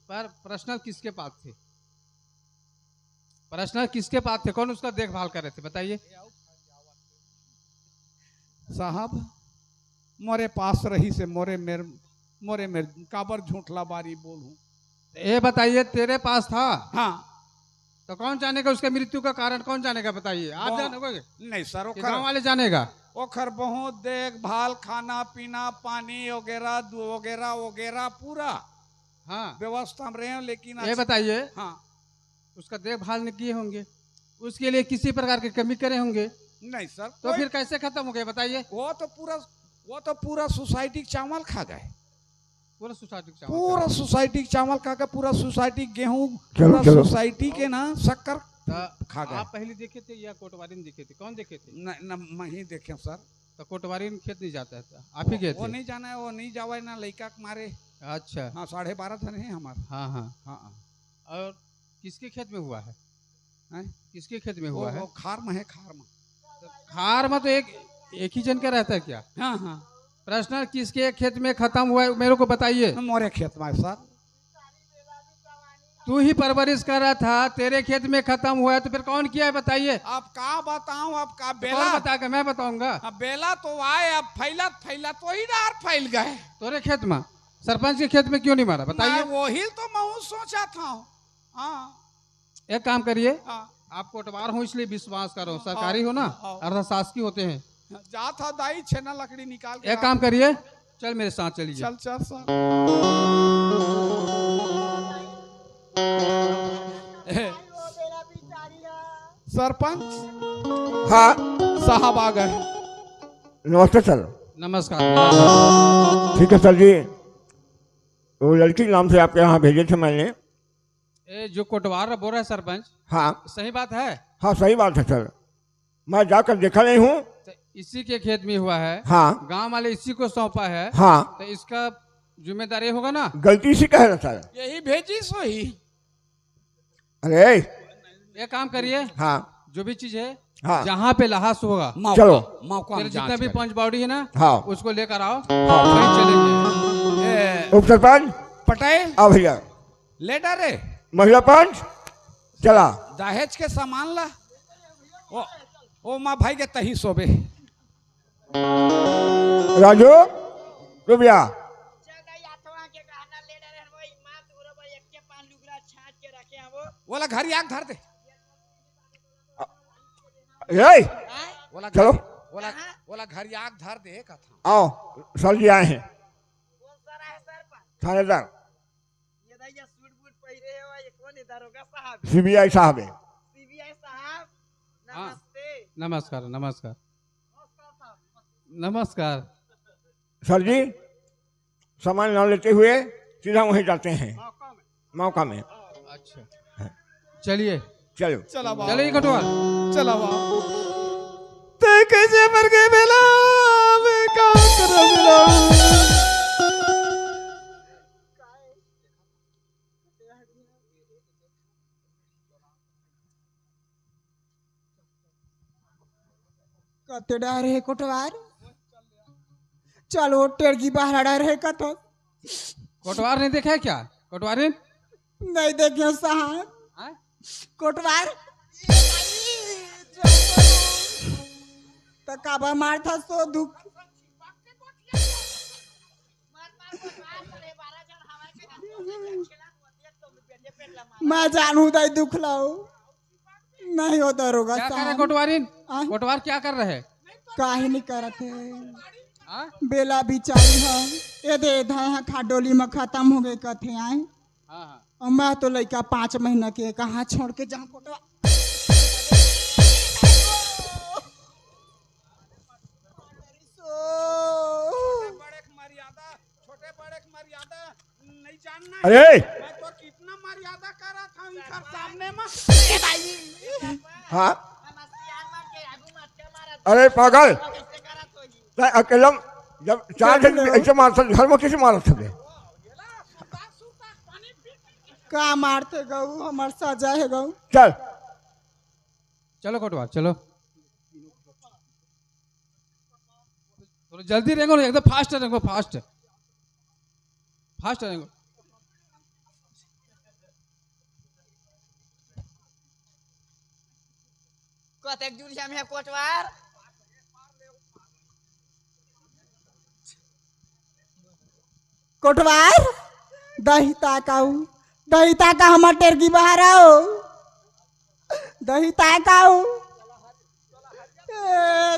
पर पर्सनल किसके पास थे? प्रश्न किसके पास थे, कौन उसका देखभाल कर रहे थे, बताइए। साहब मोरे पास रही से मोरे मेर काबर झूठला बारी बोलूं। ये बताइए तेरे पास था हाँ तो कौन जानेगा उसके मृत्यु का कारण, कौन जानेगा बताइए। आप वो- जानोगे नहीं सर कि गांव वाले जानेगा। ओखर बहुत देखभाल, खाना पीना, पानी वगैरह वगैरह वगैरह पूरा हाँ व्यवस्था में रहे, लेकिन ये बताइए हाँ उसका देखभाल नहीं किए होंगे, उसके लिए किसी प्रकार की कमी करे होंगे, नहीं सर तो फिर कैसे खत्म हो गए बताइए। वो तो पूरा सोसाइटी का चावल खा गए, पूरा सोसाइटी का पूरा सोसाइटी का चावल खा गए, पूरा सोसाइटी गेहूं, चलो, पूरा चलो। सोसाइटी के ना शक्कर तो खा गए। आप पहले देखे थे या कोटवारी में देखे थे, कौन देखे थे। न मैं ही देखे सर। तो कोटवारी में खेत नहीं जाता था, आप ही गए वो थे। नहीं जाना है, वो नहीं जावे ना लड़का के मारे। अच्छा हाँ 12.5 जन है हमारे। हाँ हाँ। हाँ और किसके खेत में हुआ है, हैं? किसके खेत में हुआ है। वो खार में है, खार में। तो खार में तो एक ही जन का रहता है क्या। हाँ हाँ प्रश्न किसके खेत में खत्म हुआ है मेरे को बताइए। मोरे खेत में सर। तू ही परवरिश कर रहा था, तेरे खेत में खत्म हुआ है तो फिर कौन किया है बताइए। अब का बताऊं, अब का कौन बेला बताएगा, मैं बताऊंगा। अब बेला तो आए, अब फैला तो ही डार फैल गए। तोरे खेत में सरपंच के खेत में क्यों नहीं मारा बताइए। मैं वही तो मैं सोचा था। हाँ एक काम करिए, हाँ आप कोटवार हो इसलिए विश्वास करो, सरकारी हो ना, हाँ। अर्धशासकीय होते हैं। जा था दाई छेना लकड़ी निकाल के एक काम करिए, चल मेरे साथ चलिए। चल चल सर। सरपंच हाँ साहब आ गए। नमस्ते सर। नमस्कार। ठीक है सर जी, वो लड़की के नाम से आपके यहाँ भेजे थे मैंने। ये जो कोटवार बोल रहा है सरपंच, हाँ सही बात है। हाँ सही बात है सर, मैं जाकर देखा नहीं हूँ। तो इसी के खेत में हुआ है, हाँ गांव वाले इसी को सौंपा है, हाँ तो इसका जिम्मेदारी होगा ना। गलती से कह रहा सर। यही भेजी सोही। अरे एक काम करिए, हाँ जो भी चीज है हाँ जहाँ पे लहास होगा, चलो। मौका फिर जितना भी पंच बाउडी है ना, हाँ उसको लेकर आओ, हाँ। वहीं चलेंगे। उप सरपंच पटेल आ भैया, ले डारे महिला पंच चला। दहेज के सामान ला। ओ माँ भाई के तही सोबे। राजू रुपया बोला घर आग धर दे। ए, बोला चलो। बोला घर आग धर दे कथा। आओ सर जी आए हैं, थानेदार सीबीआई साहब है। हाँ, नमस्कार नमस्कार नमस्कार। सर जी सामान न लेते हुए सीधा वहीं जाते हैं मौका में। अच्छा चलिए, चलो चला बा चलिए कटवार। चला बा। ते कैसे मर गए बेला, मैं का करो बेला। कते डर है कोटवार, चलो टेड़की बाहर डर है कतो। कोटवार नहीं देखा है क्या, कोटवारी नहीं देखे साहब, हाँ? कोटवार तो काबा मार था सो दुख। मैं जानू दाई दुख लाओ नहीं हो दरोगा क्या कर रहे साहब। कोटवारी, हाँ? कोटवार क्या कर रहे हैं। काहे नहीं करते हाँ? बेला बिचारी है, ये दे धा खाडोली में खत्म हो गए कथे आए। हाँ हाँ। और मैं तो लड़का 5 महीना के कहाँ छोड़ के जहाँ कोटवा। छोटे बड़े मर्यादा नहीं जानना। अरे मैं तो कितना मर्यादा कर रहा था इनका सामने में। हाँ अरे पागल, मैं अकेला जब 4 दिन ऐसे मार सकते, घर में किसे मार सकते। का मारते गऊ हमार सजा है गऊ। चल चलो कोटवार चलो, थोड़ा जल्दी रहेंगे ना, एकदम फास्ट रहेंगे, फास्ट फास्ट रहेंगे। कतेक दूर से है कोटवार कोटवार दही ताकाऊ दही ताका हमर टेरगी बाहर आओ दही ताकाऊ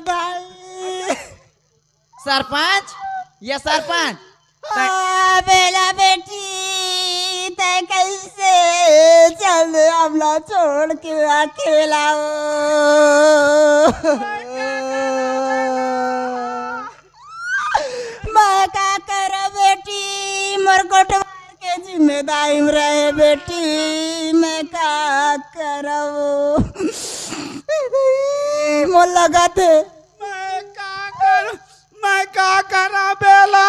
दाई सरपंच ये सरपंच बेला बेटी तय कैसे चल हमला छोड़ के अकेला मैं का कर बेटी मोर कोटवार के जिम्मेदारी में रहे बेटी मैं का करब मोर लगा थे मैं का करा बेला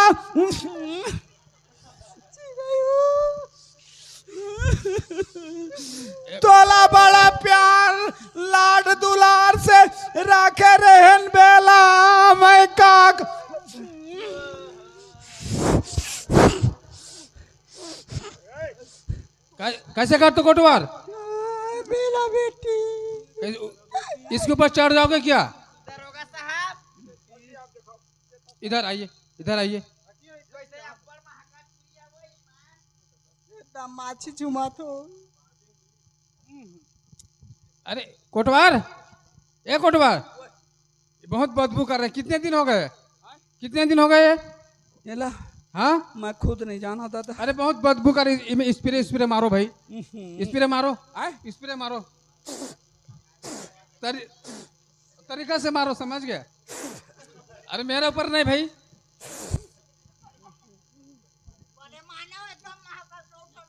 तोला बड़ा प्यार लाड दुलार से रखे रहन बेला मैं का कैसे कर तो कोटवार बेला बेटी इसके ऊपर चढ़ जाओगे क्या? दरोगा साहब इधर आइए इधर आइए। माछी चुमा तो अरे कोटवार ए कोटवार बहुत बदबू कर रहे हैं। कितने दिन हो गए? कितने दिन हो गए? एला हाँ मैं खुद नहीं जाना था। अरे बहुत बदबू कर रही। स्प्रे स्प्रे मारो भाई, स्प्रे मारो, स्प्रे मारो, तरीका से मारो, समझ गया? अरे मेरे ऊपर नहीं भाई।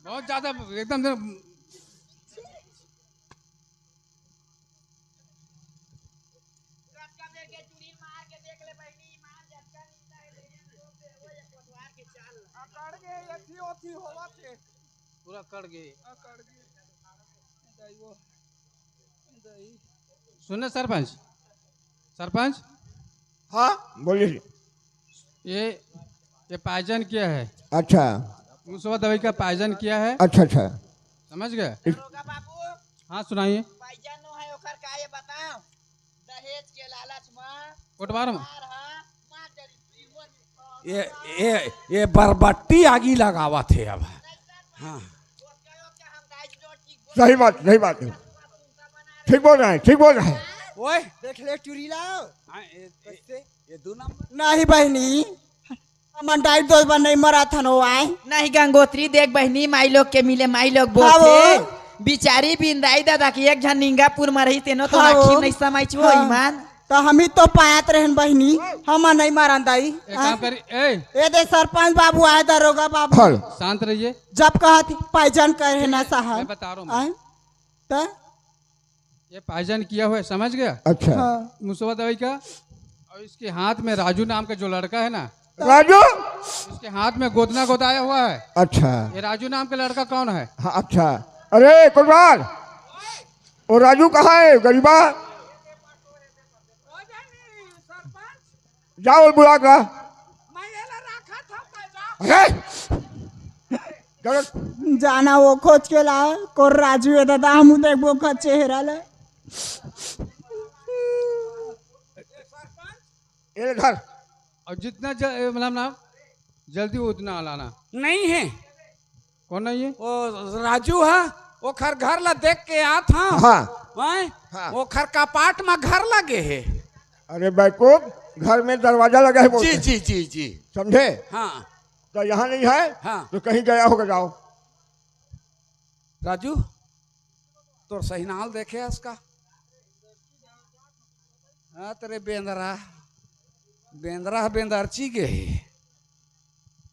बहुत ज्यादा एकदम पूरा कट गए। सुनने सरपंच, सरपंच हाँ बोलिए। ये पायजन किया है। अच्छा मुसवा दवाई का पायजन किया है। अच्छा अच्छा समझ गए? दरोगा बाबू हाँ सुनाइए। पैसा नो है ओकर का ये बताओ। दहेज के लालच में कोटवार में ये बरबट्टी आगी लगावा थे अब। हाँ सही बात है। ठीक बोल रहे हैं, ठीक बोल रहे हैं। ओए देख ले चुरी लाओ। ये दो नंबर नहीं बहनी हमन डाइट दो बार नहीं मरा था नो आए नहीं गंगोत्री देख बहनी माई लोग के मिले माई लोग हाँ बोलते वो। बिचारी बिंदाई दादा की एक झन निंगापुर में रही तेनो तो हाँ वो। आखिर नहीं समझ वो हाँ। ईमान तो हम ही तो पायत रहन बहनी हम नहीं मारन दाई। एक काम करी ए दे सरपंच बाबू आए दरोगा बाबू हल शांत रहिए। जब कहा थी पायजन करे ना मैं साहब बता रहा हूँ। तो ये पायजन किया हुआ है, समझ गया? अच्छा हाँ। मुसवा दवाई का। और इसके हाथ में राजू नाम का जो लड़का है ना, राजू इसके हाथ में गोदना गोदाया हुआ है। अच्छा ये राजू नाम का लड़का कौन है? हाँ अच्छा। अरे कोटवार वो राजू कहाँ है गरीबा? जाओ बुला का। अरे चलो जाना वो खोज के ला को राजू है दादा हम देखबो का चेहरा ले ये घर और जितना मतलब ना जल्दी उतना लाना। नहीं है कौन नहीं है? वो राजू है वो खर घर ला देख के आ था। हाँ हाँ। वो खर का पाट में घर लगे है। अरे बैकूब घर में दरवाजा लगा है बोलते जी हैं। जी जी जी समझे? हाँ तो यहाँ नहीं है हाँ। तो कहीं गया होगा। जाओ राजू तोर सही नाल देखे इसका। हाँ तेरे बेंदरा बेंदरा बेंदरची के है।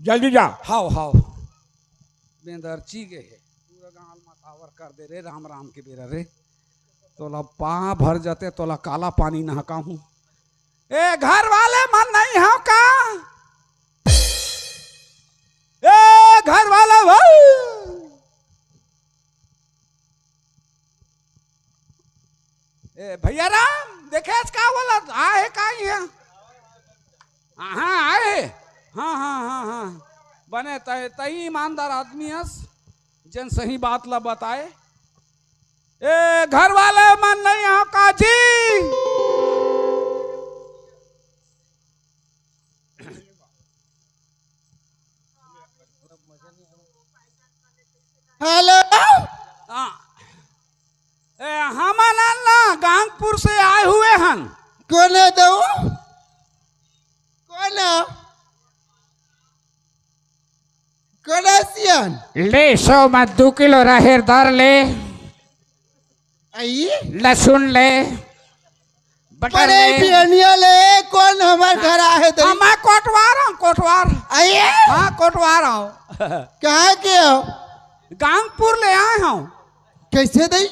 जल्दी जा। हाओ हाओ बेंदरची के है। पूरा गाँव मतावर कर दे रे राम राम के बेरा रे। तोला पाँ भर जाते तोला काला पानी नहका हूँ। ए घर वाले मन नहीं हो का? ए घर वाला भाई ए भैया राम देखे का बोला आए का है? हाँ आए। हाँ हाँ हाँ हाँ बने तई ईमानदार आदमी हस जन सही बात ला बताए। ए घर वाले मन नहीं यहाँ काजी। हेलो हम ना गांगपुर से आए हुए हैं। कौन है दो कौन है कौन है सियान ले 100 में 2 किलो राहेर दार ले, आइए लहसुन ले, बटर बड़े ले। बियनिया ले। कौन हमारे घर आए थे? मैं कोटवार हूँ, कोटवार। आइए हाँ कोटवार हूँ। कहाँ के हो? गांगपुर ले आए हूँ। कैसे दई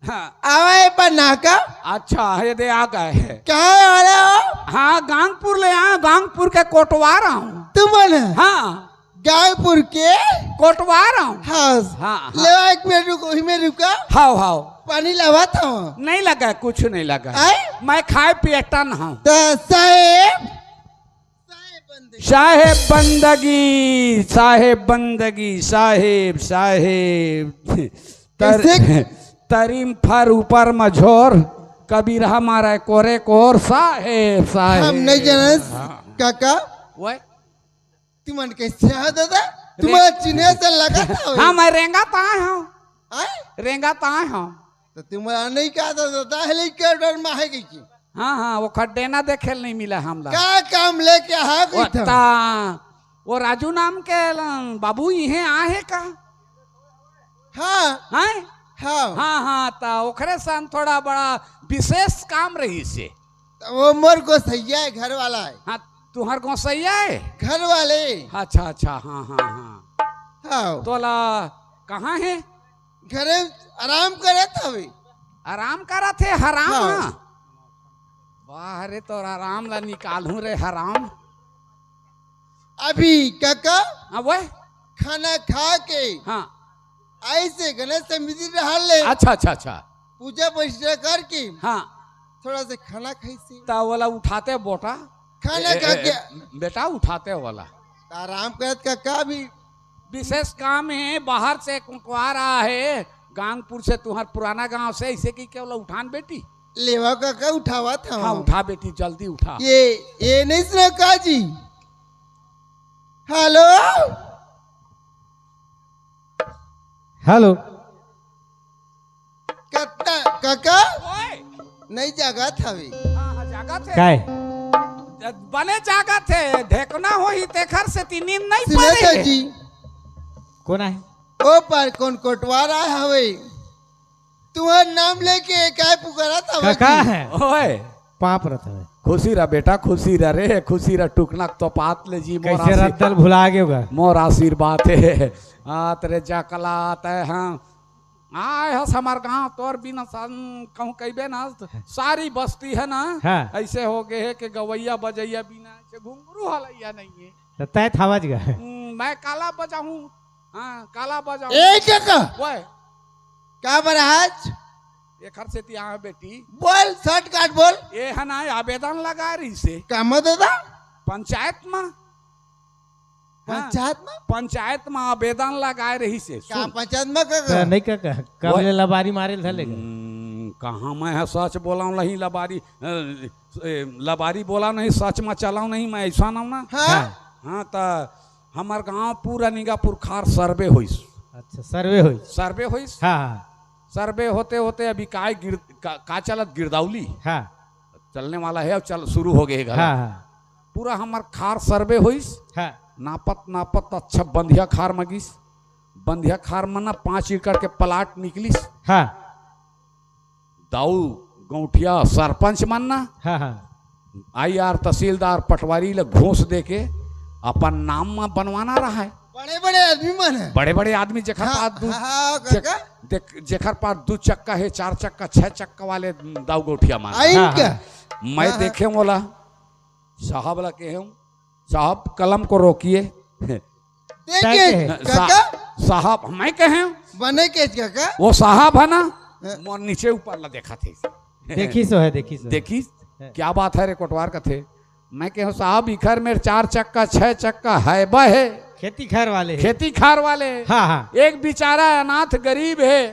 हाँ, आवाए पर नाका अच्छा है दे आ गए है। कहाँ वाले हो? हाँ गांगपुर ले आए, गांगपुर के कोटवार हूँ। तुम है हाँ गायपुर के कोटवार हूँ। हाँ हाँ ले एक मिनट रुको, ही में रुका। हाउ हाउ पानी लगा था नहीं लगा, कुछ नहीं लगा। आए मैं खाए पियटा न हूँ। तो साहेब साहेब बंदगी, साहेब बंदगी, साहेब साहेब तरीम फर ऊपर मझोर, कबीर हमारा कोरे कोर। साहेब साहेब हम नहीं जाने काका वह तुम कैसे है दादा? तुम्हारा चिन्ह से लगा था हाँ मैं रेंगा ताए हूँ, आए रेंगा ताए हूँ। तो तुम्हारा नहीं कहा था दादा हेलीकॉप्टर में है की हाँ हाँ वो खड्डे ना देखे नहीं मिला हमला। क्या काम लेके आ गई था? वो राजू नाम के बाबू यहे आए का? हाँ हाँ हाँ हाँ हाँ ता ओखरे सन थोड़ा बड़ा विशेष काम रही से। तो वो मोर को सैया है, घर वाला है। हाँ तुहर गोसैया है? घर वाले अच्छा अच्छा हाँ हाँ हाँ। हाँ तोला कहाँ है? घरे आराम करे था अभी। आराम करा थे हराम। हाँ। हाँ। वाह रे तो आराम ला निकालू रे हराम। अभी काका हाँ वो खाना खा के हाँ ऐसे गणेश समिति रहा ले अच्छा अच्छा अच्छा पूजा पूजा करके हाँ थोड़ा से खाना खाई से ता वाला उठाते बोटा खाना खा के बेटा उठाते वाला आराम करत काका भी विशेष काम है। बाहर से कुंकवा रहा है गांगपुर से, तुम्हार पुराना गांव से, इसे की केवल उठान बेटी। लेवा काका उठावा था। हाँ उठा बेटी जल्दी उठा। ये नहीं सुना काजी? हेलो हेलो कत्ता काका ओए नहीं जागा था अभी। हाँ जागा थे काय बने जागा थे ढेकना हो ही तेखर से ती नींद नहीं सुना पड़े। जी कौन है? ओ पर कौन कोटवारा हवे तुम्हारा नाम लेके काय पुकारा था? काका है ओए पाप रथ है। खुशी रह बेटा, खुशी रह रे, खुशी रह। टुकनक तो पात ले जी मोर कैसे रद्दल भुला गए होगा? मोर आशीर्वाद है। हाँ तेरे जकला तय हाँ आए हस हमार गाँव तोर बिना कहूँ कही ना सारी बस्ती है ना। हाँ। ऐसे हो गए है कि गवैया बजैया बिना ऐसे घुंघरू हलैया नहीं है। तो तय थावज गए। मैं काला बजाऊं। हाँ काला बजाऊं। ए काका वो का बराज एखर से यहाँ बेटी बोल शर्ट काट बोल ये है ना आवेदन लगा रही से काम दादा पंचायत में। पंचायत में पंचायत में आवेदन लगाए रही से। का पंचायत में तो काका नहीं काका कब ले लबारी मारे धलेगा? कहाँ मैं है सच बोला हूँ नहीं लबारी लबारी बोला नहीं सच में चलाऊ नहीं मैं ऐसा ना ना। हाँ हाँ तो हमार गांव पूरा निगापुर खार सर्वे होइस। अच्छा सर्वे हुई। सर्वे होइस। हाँ हाँ सर्वे होते होते अभी का चलत गिरदावली हाँ चलने वाला है। अब चल शुरू हो गए घर। हाँ हाँ पूरा हमार खार सर्वे होइस। हाँ नापत नापत अच्छा बंधिया खार मगिस। बंधिया खार में ना 5 एकड़ के प्लाट निकलिस। हाँ दाऊ गौठिया सरपंच मानना हाँ हाँ आईआर तहसीलदार पटवारी लग घूस दे के अपन नाम में बनवाना रहा है। बड़े बड़े आदमी मन है। बड़े बड़े आदमी जेखर हाँ, पास हाँ, काका। जेखर पास 2 चक्का है 4 चक्का 6 चक्का वाले दाऊ गौठिया मान। आई हाँ, क्या मैं हाँ, देखे बोला साहब ला के हूँ साहब कलम को रोकिए। देखिए काका साहब मैं कहे हूँ बने के काका वो साहब है ना मोर नीचे ऊपर ला देखा थे। देखी सो है देखी सो। देखी क्या बात है रे कोटवार का थे। मैं कहूँ साहब इखर में 4 चक्का 6 चक्का है बह है खेती खैर वाले हैं। खेती खार वाले। हाँ हाँ एक बेचारा अनाथ गरीब है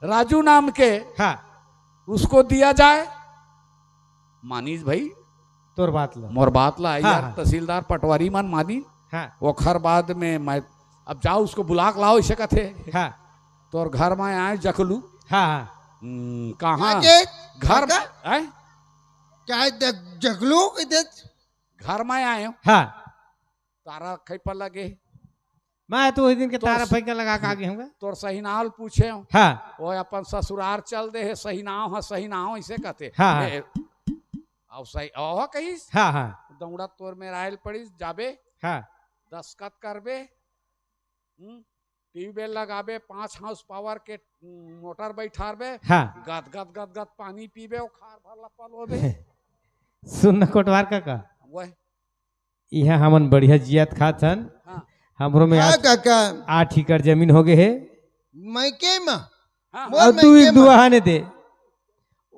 राजू नाम के हाँ उसको दिया जाए। मानीस भाई तोर बात लो। मोर बात ला हाँ, यार हाँ। तहसीलदार पटवारी मन मानी हाँ वो खर बाद में मैं अब जाओ उसको बुला के लाओ इसे कथे हाँ तोर घर में आए जखलू हाँ हाँ कहाँ आगे घर काका? आए क्या जगलू इधर घर में आए हो हाँ तारा खै पर लगे मैं तो उस दिन के तो तारा फैका लगा के आगे हूँगा। तोर सही नाल पूछे हो हाँ वो अपन ससुरार चल दे है सही नाव है सही नाव ऐसे कहते हाँ, हाँ। अब सही ओह कहीस हाँ हाँ दौड़ा तोर में रायल पड़ीस जाबे हाँ दस्खत करबे ट्यूबवेल लगाबे 5 हाउस पावर के मोटर बैठारबे हाँ गद गद गद गद पानी पीबे और खार भर लपल होबे सुन न कोटवार काका वह यहाँ हमन बढ़िया जियात खात हन। हाँ हमरो में हाँ 8 काका एकड़ जमीन हो गए है मैं के माँ हाँ मोर और मैं तू के एक माँ? दुआ ने दे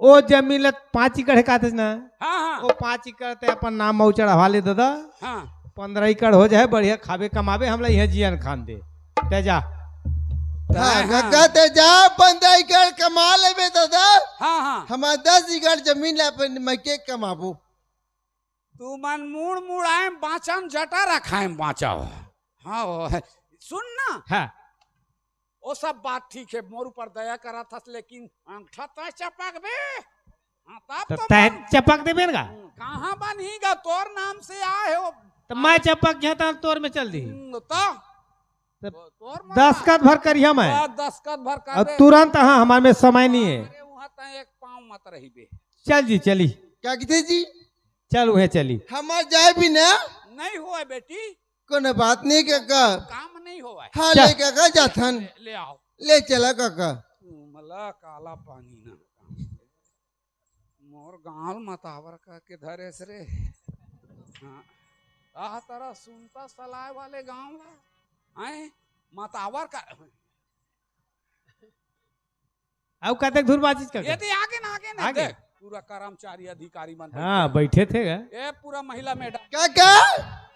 ओ जमीन ला 5 एकड़ का ना हाँ हाँ वो 5 एकड़ ते अपन नाम मऊ चढ़ा ले दादा हाँ 15 एकड़ हो जाए बढ़िया खाबे कमाबे हमला यहाँ जियन खान दे ते जा। हाँ काका ते जा 15 एकड़ कमा लेबे दादा हाँ हाँ हमार 10 एकड़ जमीन ला अपन मैं के कमाबू। तू मन मुड़ मुड़ आए बाँचन जटा रखाए बाँचा हो हाँ वो है सुन ना हाँ वो सब बात ठीक है मोर ऊपर दया करा था लेकिन अंगठा तय चपक बे हाँ तब तो तो तय बन- चपक देबे ना कहाँ बनीगा तोर नाम से आए हो तो मैं चपक गया था तोर में चल दी तो तो तोर मन 10 का भर करिया मैं बा, दस्खत भर कर और दे। तुरंत हाँ हमारे में समय नहीं है। अरे वहाँ तय एक पाँव मत रही बे चल जी चली क्या कहते जी चल उहे चली हमार जाए भी ना नहीं हुआ बेटी कोनो बात नहीं काका काम नहीं हुआ है। हाँ चल। ले काका जाथन ले आओ ले चला काका मला काला पानी ना मोर गाँव मतावर का के धरे से रे हाँ आह तरह सुनता सलाह वाले गाँव ला आए मतावर का अब कतक धूर बातचीत कर यदि आगे ना आगे? देख पूरा कर्मचारी अधिकारी मन हाँ बैठे थे गा ये पूरा महिला मैडम काका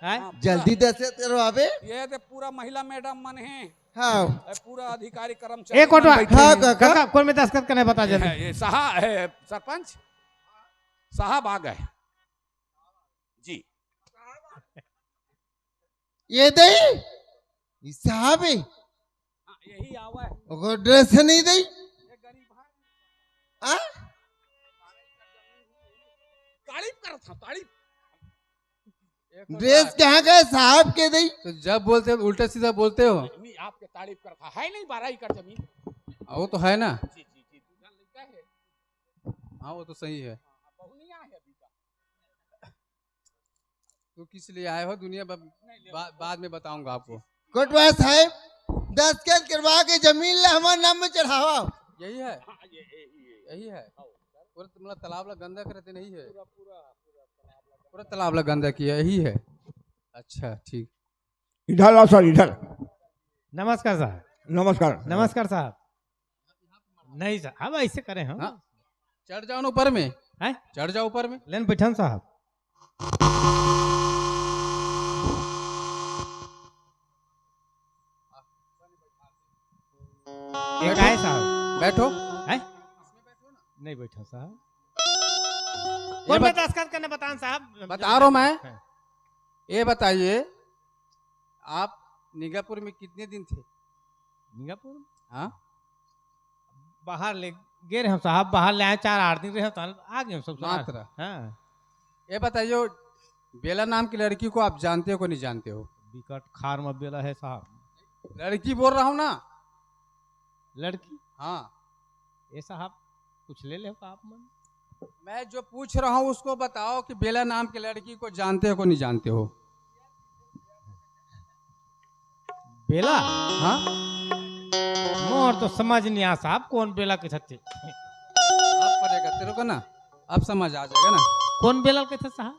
हैं? हाँ, जल्दी दसे तेरो आवे ये दे पूरा महिला मैडम मन है हाँ ये पूरा अधिकारी कर्मचारी एक कोटवा मन बैठे हाँ हैं। काका काका कौन में दस्तखत करने बता जल्दी। ये साहब है सरपंच साहब आ गए जी ये दई ये साहब है हाँ, यही आवा है ओको ड्रेस नहीं दई ये गरीब है आ तारीफ कर था तारीफ ड्रेस कहाँ का है साहब के दई तो जब बोलते हो उल्टा सीधा बोलते हो नहीं आपके तारीफ करता है नहीं 12 एकड़ जमीन वो तो है ना। जी दूल्हा लड़का है हाँ वो तो सही है। बहुनिया है अभी का तो किस लिए आए हो दुनिया बाद में बताऊंगा आपको। कोटवा साहब दस्तखत करवा के जमीन ला हमारे नाम में चढ़ावा यही है हाँ यही है पूरा मतलब तालाब ला गंदा करते नहीं है पूरा तालाब ला गंदा किया यही है। अच्छा ठीक। इधर आओ सर इधर। नमस्कार साहब। नमस्कार नमस्कार साहब। नहीं साहब अब ऐसे करें हम हाँ चढ़ जाओ ना ऊपर में हैं? चढ़ जाओ ऊपर में। लेन बैठन साहब। एक आए साहब बैठो। हैं? नहीं बैठा साहब। ये कौन में बत- दस्तखत करने बतान साहब। बता रहा हूं मैं। हैं। ये बताइए आप निगापुर में कितने दिन थे। सिंगापुर हाँ बाहर ले गए हम साहब बाहर ले आए 4-8 दिन रहे तो आ गए हम सब मात्र। हाँ ये बताइए बेला नाम की लड़की को आप जानते हो को नहीं जानते हो। विकट खार में बेला है साहब। लड़की बोल रहा हूँ ना। लड़की हाँ ये साहब कुछ ले आप मन। मैं जो पूछ रहा हूँ उसको बताओ कि बेला नाम की लड़की को जानते हो को नहीं जानते हो। बेला हाँ मोर तो समझ नहीं आ साहब कौन बेला के थे। अब पड़ेगा तेरे को ना अब समझ आ जाएगा ना। कौन बेला के थे साहब।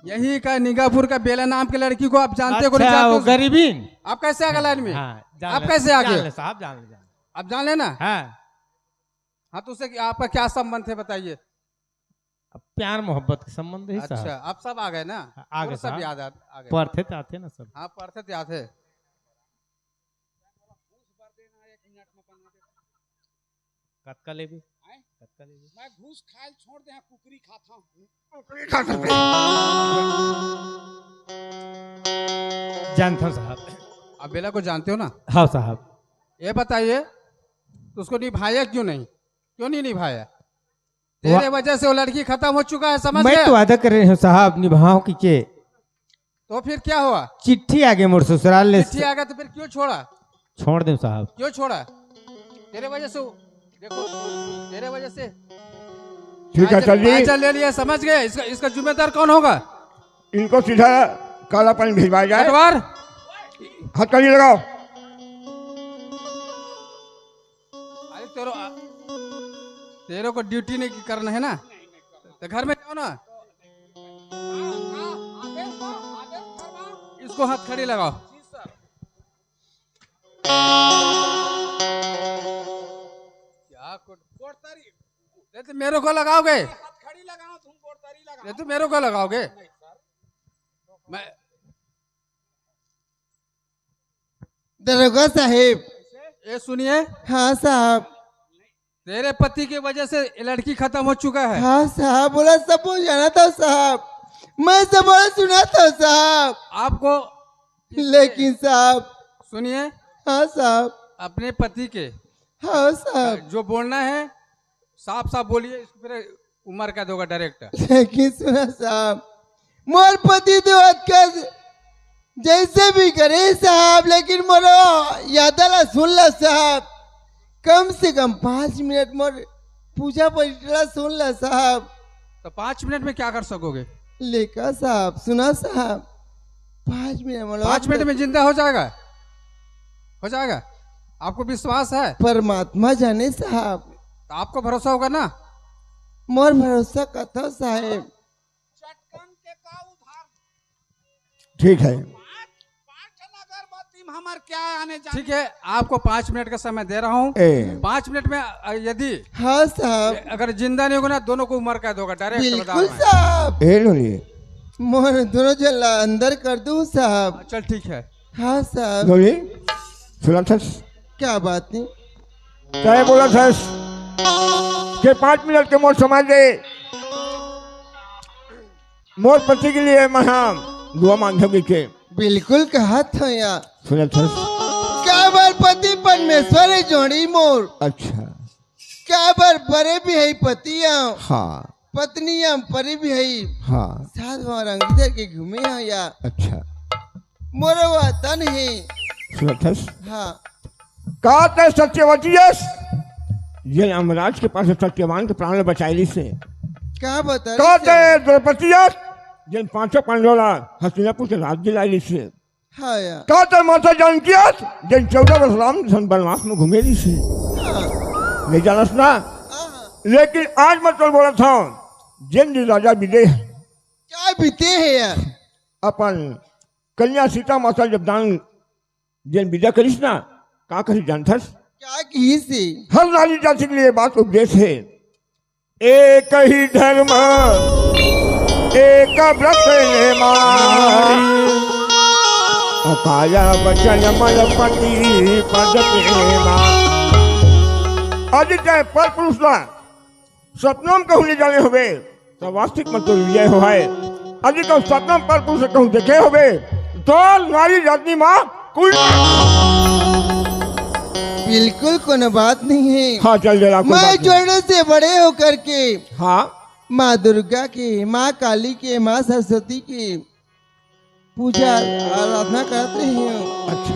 यही का निगापुर का बेला नाम की लड़की को आप जानते हो को नहीं अच्छा, जानते वो हो? गरीबीन। आप कैसे आ गए लाइन में। हाँ, जान आप ले- कैसे आ गए? जान ले साहब जान ले। आप जान लेना। हाँ हाँ तो उससे आपका क्या संबंध है बताइए। अब प्यार मोहब्बत के संबंध ही अच्छा साहब। आप सब आ गए ना। आ गए और सब साहब। याद आ गए। पढ़ते तो आते ना सब। हाँ पढ़ते थे याद है। कतका लेबी मैं घूस खाए छोड़ दे, कुकरी खाता हूँ। जानता हूँ साहब। आप बेला को जानते हो ना? हाँ साहब। ये बताइए तो उसको निभाया क्यों नहीं? क्यों नहीं निभाया? तेरे वजह से वो लड़की खत्म हो चुका है, समझ मैं गया? तो वादा कर रहे हूँ साहब, निभाऊं की के। तो फिर क्या हुआ? चिट्ठी आगे मोर ससुराल ले चिट्ठी आ गया तो फिर क्यों छोड़ा? छोड़ दूं साहब। क्यों छोड़ा? तेरे वजह से देखो, तेरे वजह से ठीक है सर जी, आंचल ले लिया, समझ गए? इसका जिम्मेदार कौन होगा? इनको सीधा काला पानी भिजवाया जाए। पटवार, हथकड़ी लगाओ। अरे तेरे को ड्यूटी नहीं करना है ना, तो घर में जाओ ना। इसको हथकड़ी लगाओ। क्या कोट तो मेरे को लगाओगे? तो मेरे को लगाओगे? मैं दरोगा साहेब। ये सुनिए, हाँ साहब। तेरे पति की वजह से लड़की खत्म हो चुका है। हाँ साहब, बोला सब हो जाना था साहब, मैं सब बड़ा सुना था साहब। आपको लेकिन साहब सुनिए, हाँ साहब। अपने पति के हाँ साहब। जो बोलना है साफ साफ बोलिए, इसको फिर उम्र का दोगा डायरेक्ट। लेकिन सुना साहब, मोर पति तो अटकर जैसे भी करे साहब, लेकिन मोरो यादला सुन ला साहब, कम से कम 5 मिनट मोर पूजा परिचला सुन ला साहब। तो 5 मिनट में क्या कर सकोगे? लेका साहब, सुना साहब, 5 मिनट 5 मिनट में जिंदा हो जाएगा? हो जाएगा? आपको विश्वास है? परमात्मा जाने साहब। तो आपको भरोसा होगा ना? मोर भरोसा कथा साहेब। ठीक है, हमार क्या आने जाने। ठीक है, आपको 5 मिनट का समय दे रहा हूँ। 5 मिनट में यदि हाँ साहब अगर जिंदा नहीं होगा ना, दोनों को उम्र का दोगा डायरेक्ट। बिल्कुल साहब। लोली मोर दोनों जला अंदर कर दूं साहब? चल ठीक है। हाँ साहब। लोली सुना था क्या बात नहीं? क्या बोला था कि 5 मिनट के मोर समझ दे, मोर पति के लिए महा दुआ मांगोगे के? बिल्कुल कहा था यार। सुना था क्या बार पति परमेश्वर है जोड़ी मोर। अच्छा, क्या बार बड़े भी है पतिया, हाँ पत्नियां परे भी है, हाँ, साथ वहाँ रंग इधर के घूमे हैं यार। अच्छा, मोर वतन है। सुना था हाँ। कहा था सत्यवती ये अमराज के पास सत्यवान के प्राण बचाई से। क्या बता कहा था द्रौपदी जिन 500 पांडवों हस्तिनापुर से राज दिलाई से। हाँ यार। कहा था माता जानकी जिन 14 वर्ष राम वनवास में घूमेली से। नहीं जानस ना, लेकिन आज मैं तो बोला था जिन राजा विदे क्या बीते है यार। अपन कन्या सीता माता जब दान जिन विदा करीस ना, का करी जानथस? क्या की से? हर नारी जाति के लिए बात उपदेश है, एक ही धर्म एक व्रत काया बचन मल पति पद प्रेमा। आदित्य पर पुरुष ना सपनों में कहूँ ले जाने हुए तो वास्तविक मत तो विजय हो है। आदित्य सपनों पर पुरुष कहूँ देखे हुए तो नारी जाति माँ कुल। बिल्कुल कोनो बात नहीं है। हाँ चल जरा। मैं जोड़ने से बड़े होकर के हाँ माँ दुर्गा के, माँ काली के, माँ सरस्वती की पूजा आराधना करते हैं। अच्छा,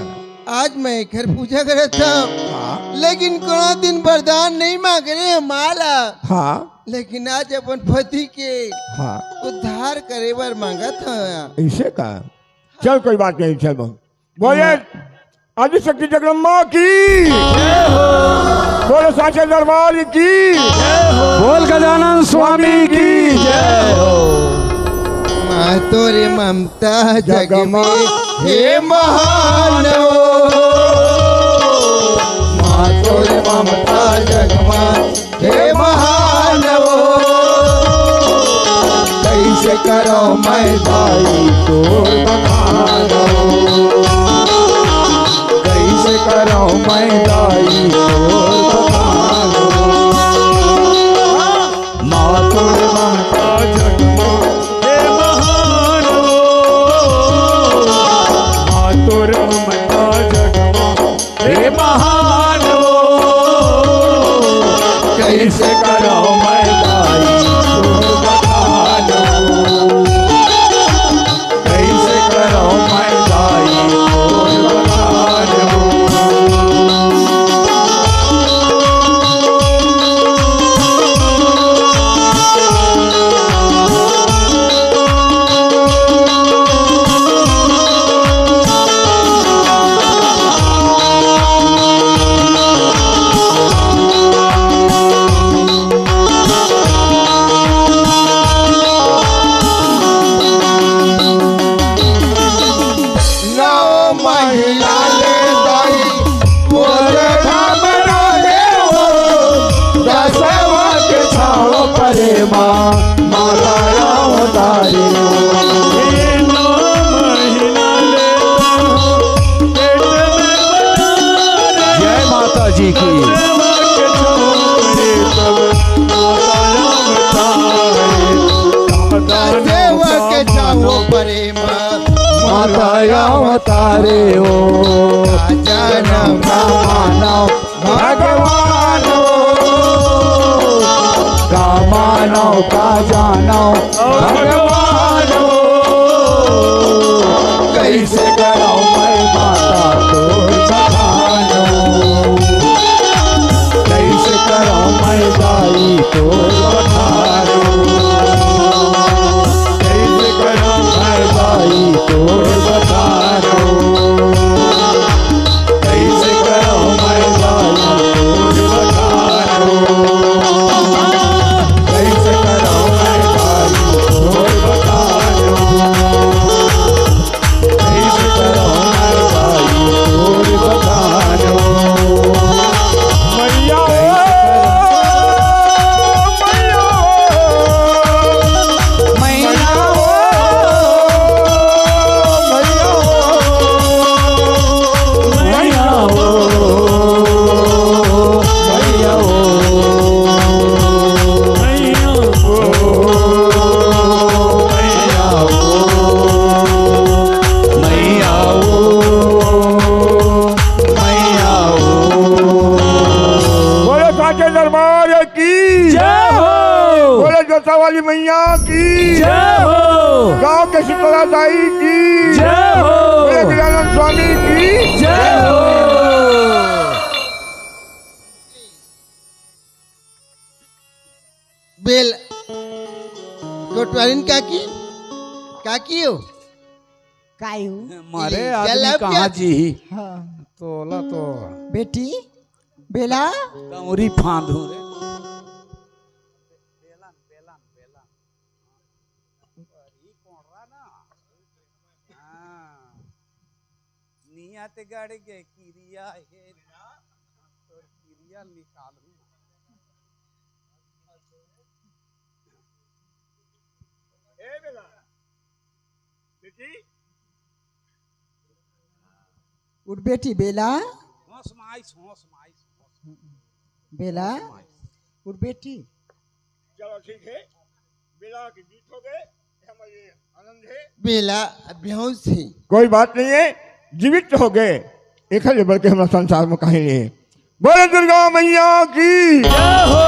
आज मैं घर पूजा करे था। हाँ, लेकिन कोनो दिन वरदान नहीं मांग रहे हैं माला। हाँ, लेकिन आज अपन पति के हाँ उद्धार करे बार मांगा था। इसे कहा चल कोई बात नहीं, चल बोले आदिशक्ति जगदम्बा की, बोले साचे दरबार की, बोल गजानन स्वामी की जय हो। माँ तोरे ममता जग में हे महान हो, माँ तोरे ममता जग में हे महान हो। कैसे करो मैं भाई तोर बखान हो, कैसे करो मैं दाई तोर बखान हो। प्रेम माता अवतारे हो जनम मानव भगवान हो का मानव का जानव भगवान हो कैसे करो मैं माता तोर बखान हो कैसे करो मैं दाई तोर बखान हो कैसे करो मैं दाई तोर बखान हो कैसे करो मैं दाई तोर बखान हो कैसे करो मैं दाई तोर बखान हो कैसे करो मैं दाई तोर बखान हो मैया दरबार की जय हो, बोले जोता वाली मैया की जय हो, गांव के शीतला दाई की जय हो, बोले गजानन स्वामी की जय हो। बेल कोटवालिन काकी काकी हो कायू मारे क्या आदमी लाभ कहाँ क्या? जी हाँ तोला तो बेटी बेला कमरी फांदू रे नियत गड़ के क्रिया है तो क्रिया निकालू उठ बेटी बेला होश माइस बेला उठ बेटी चलो ठीक है बेला की जीत हो गए हमारे आनंद है बेला बेहोश है कोई बात नहीं है जीवित हो गए एक बढ़ के हमारा संसार में कहीं नहीं है बोले दुर्गा मैया की जय हो।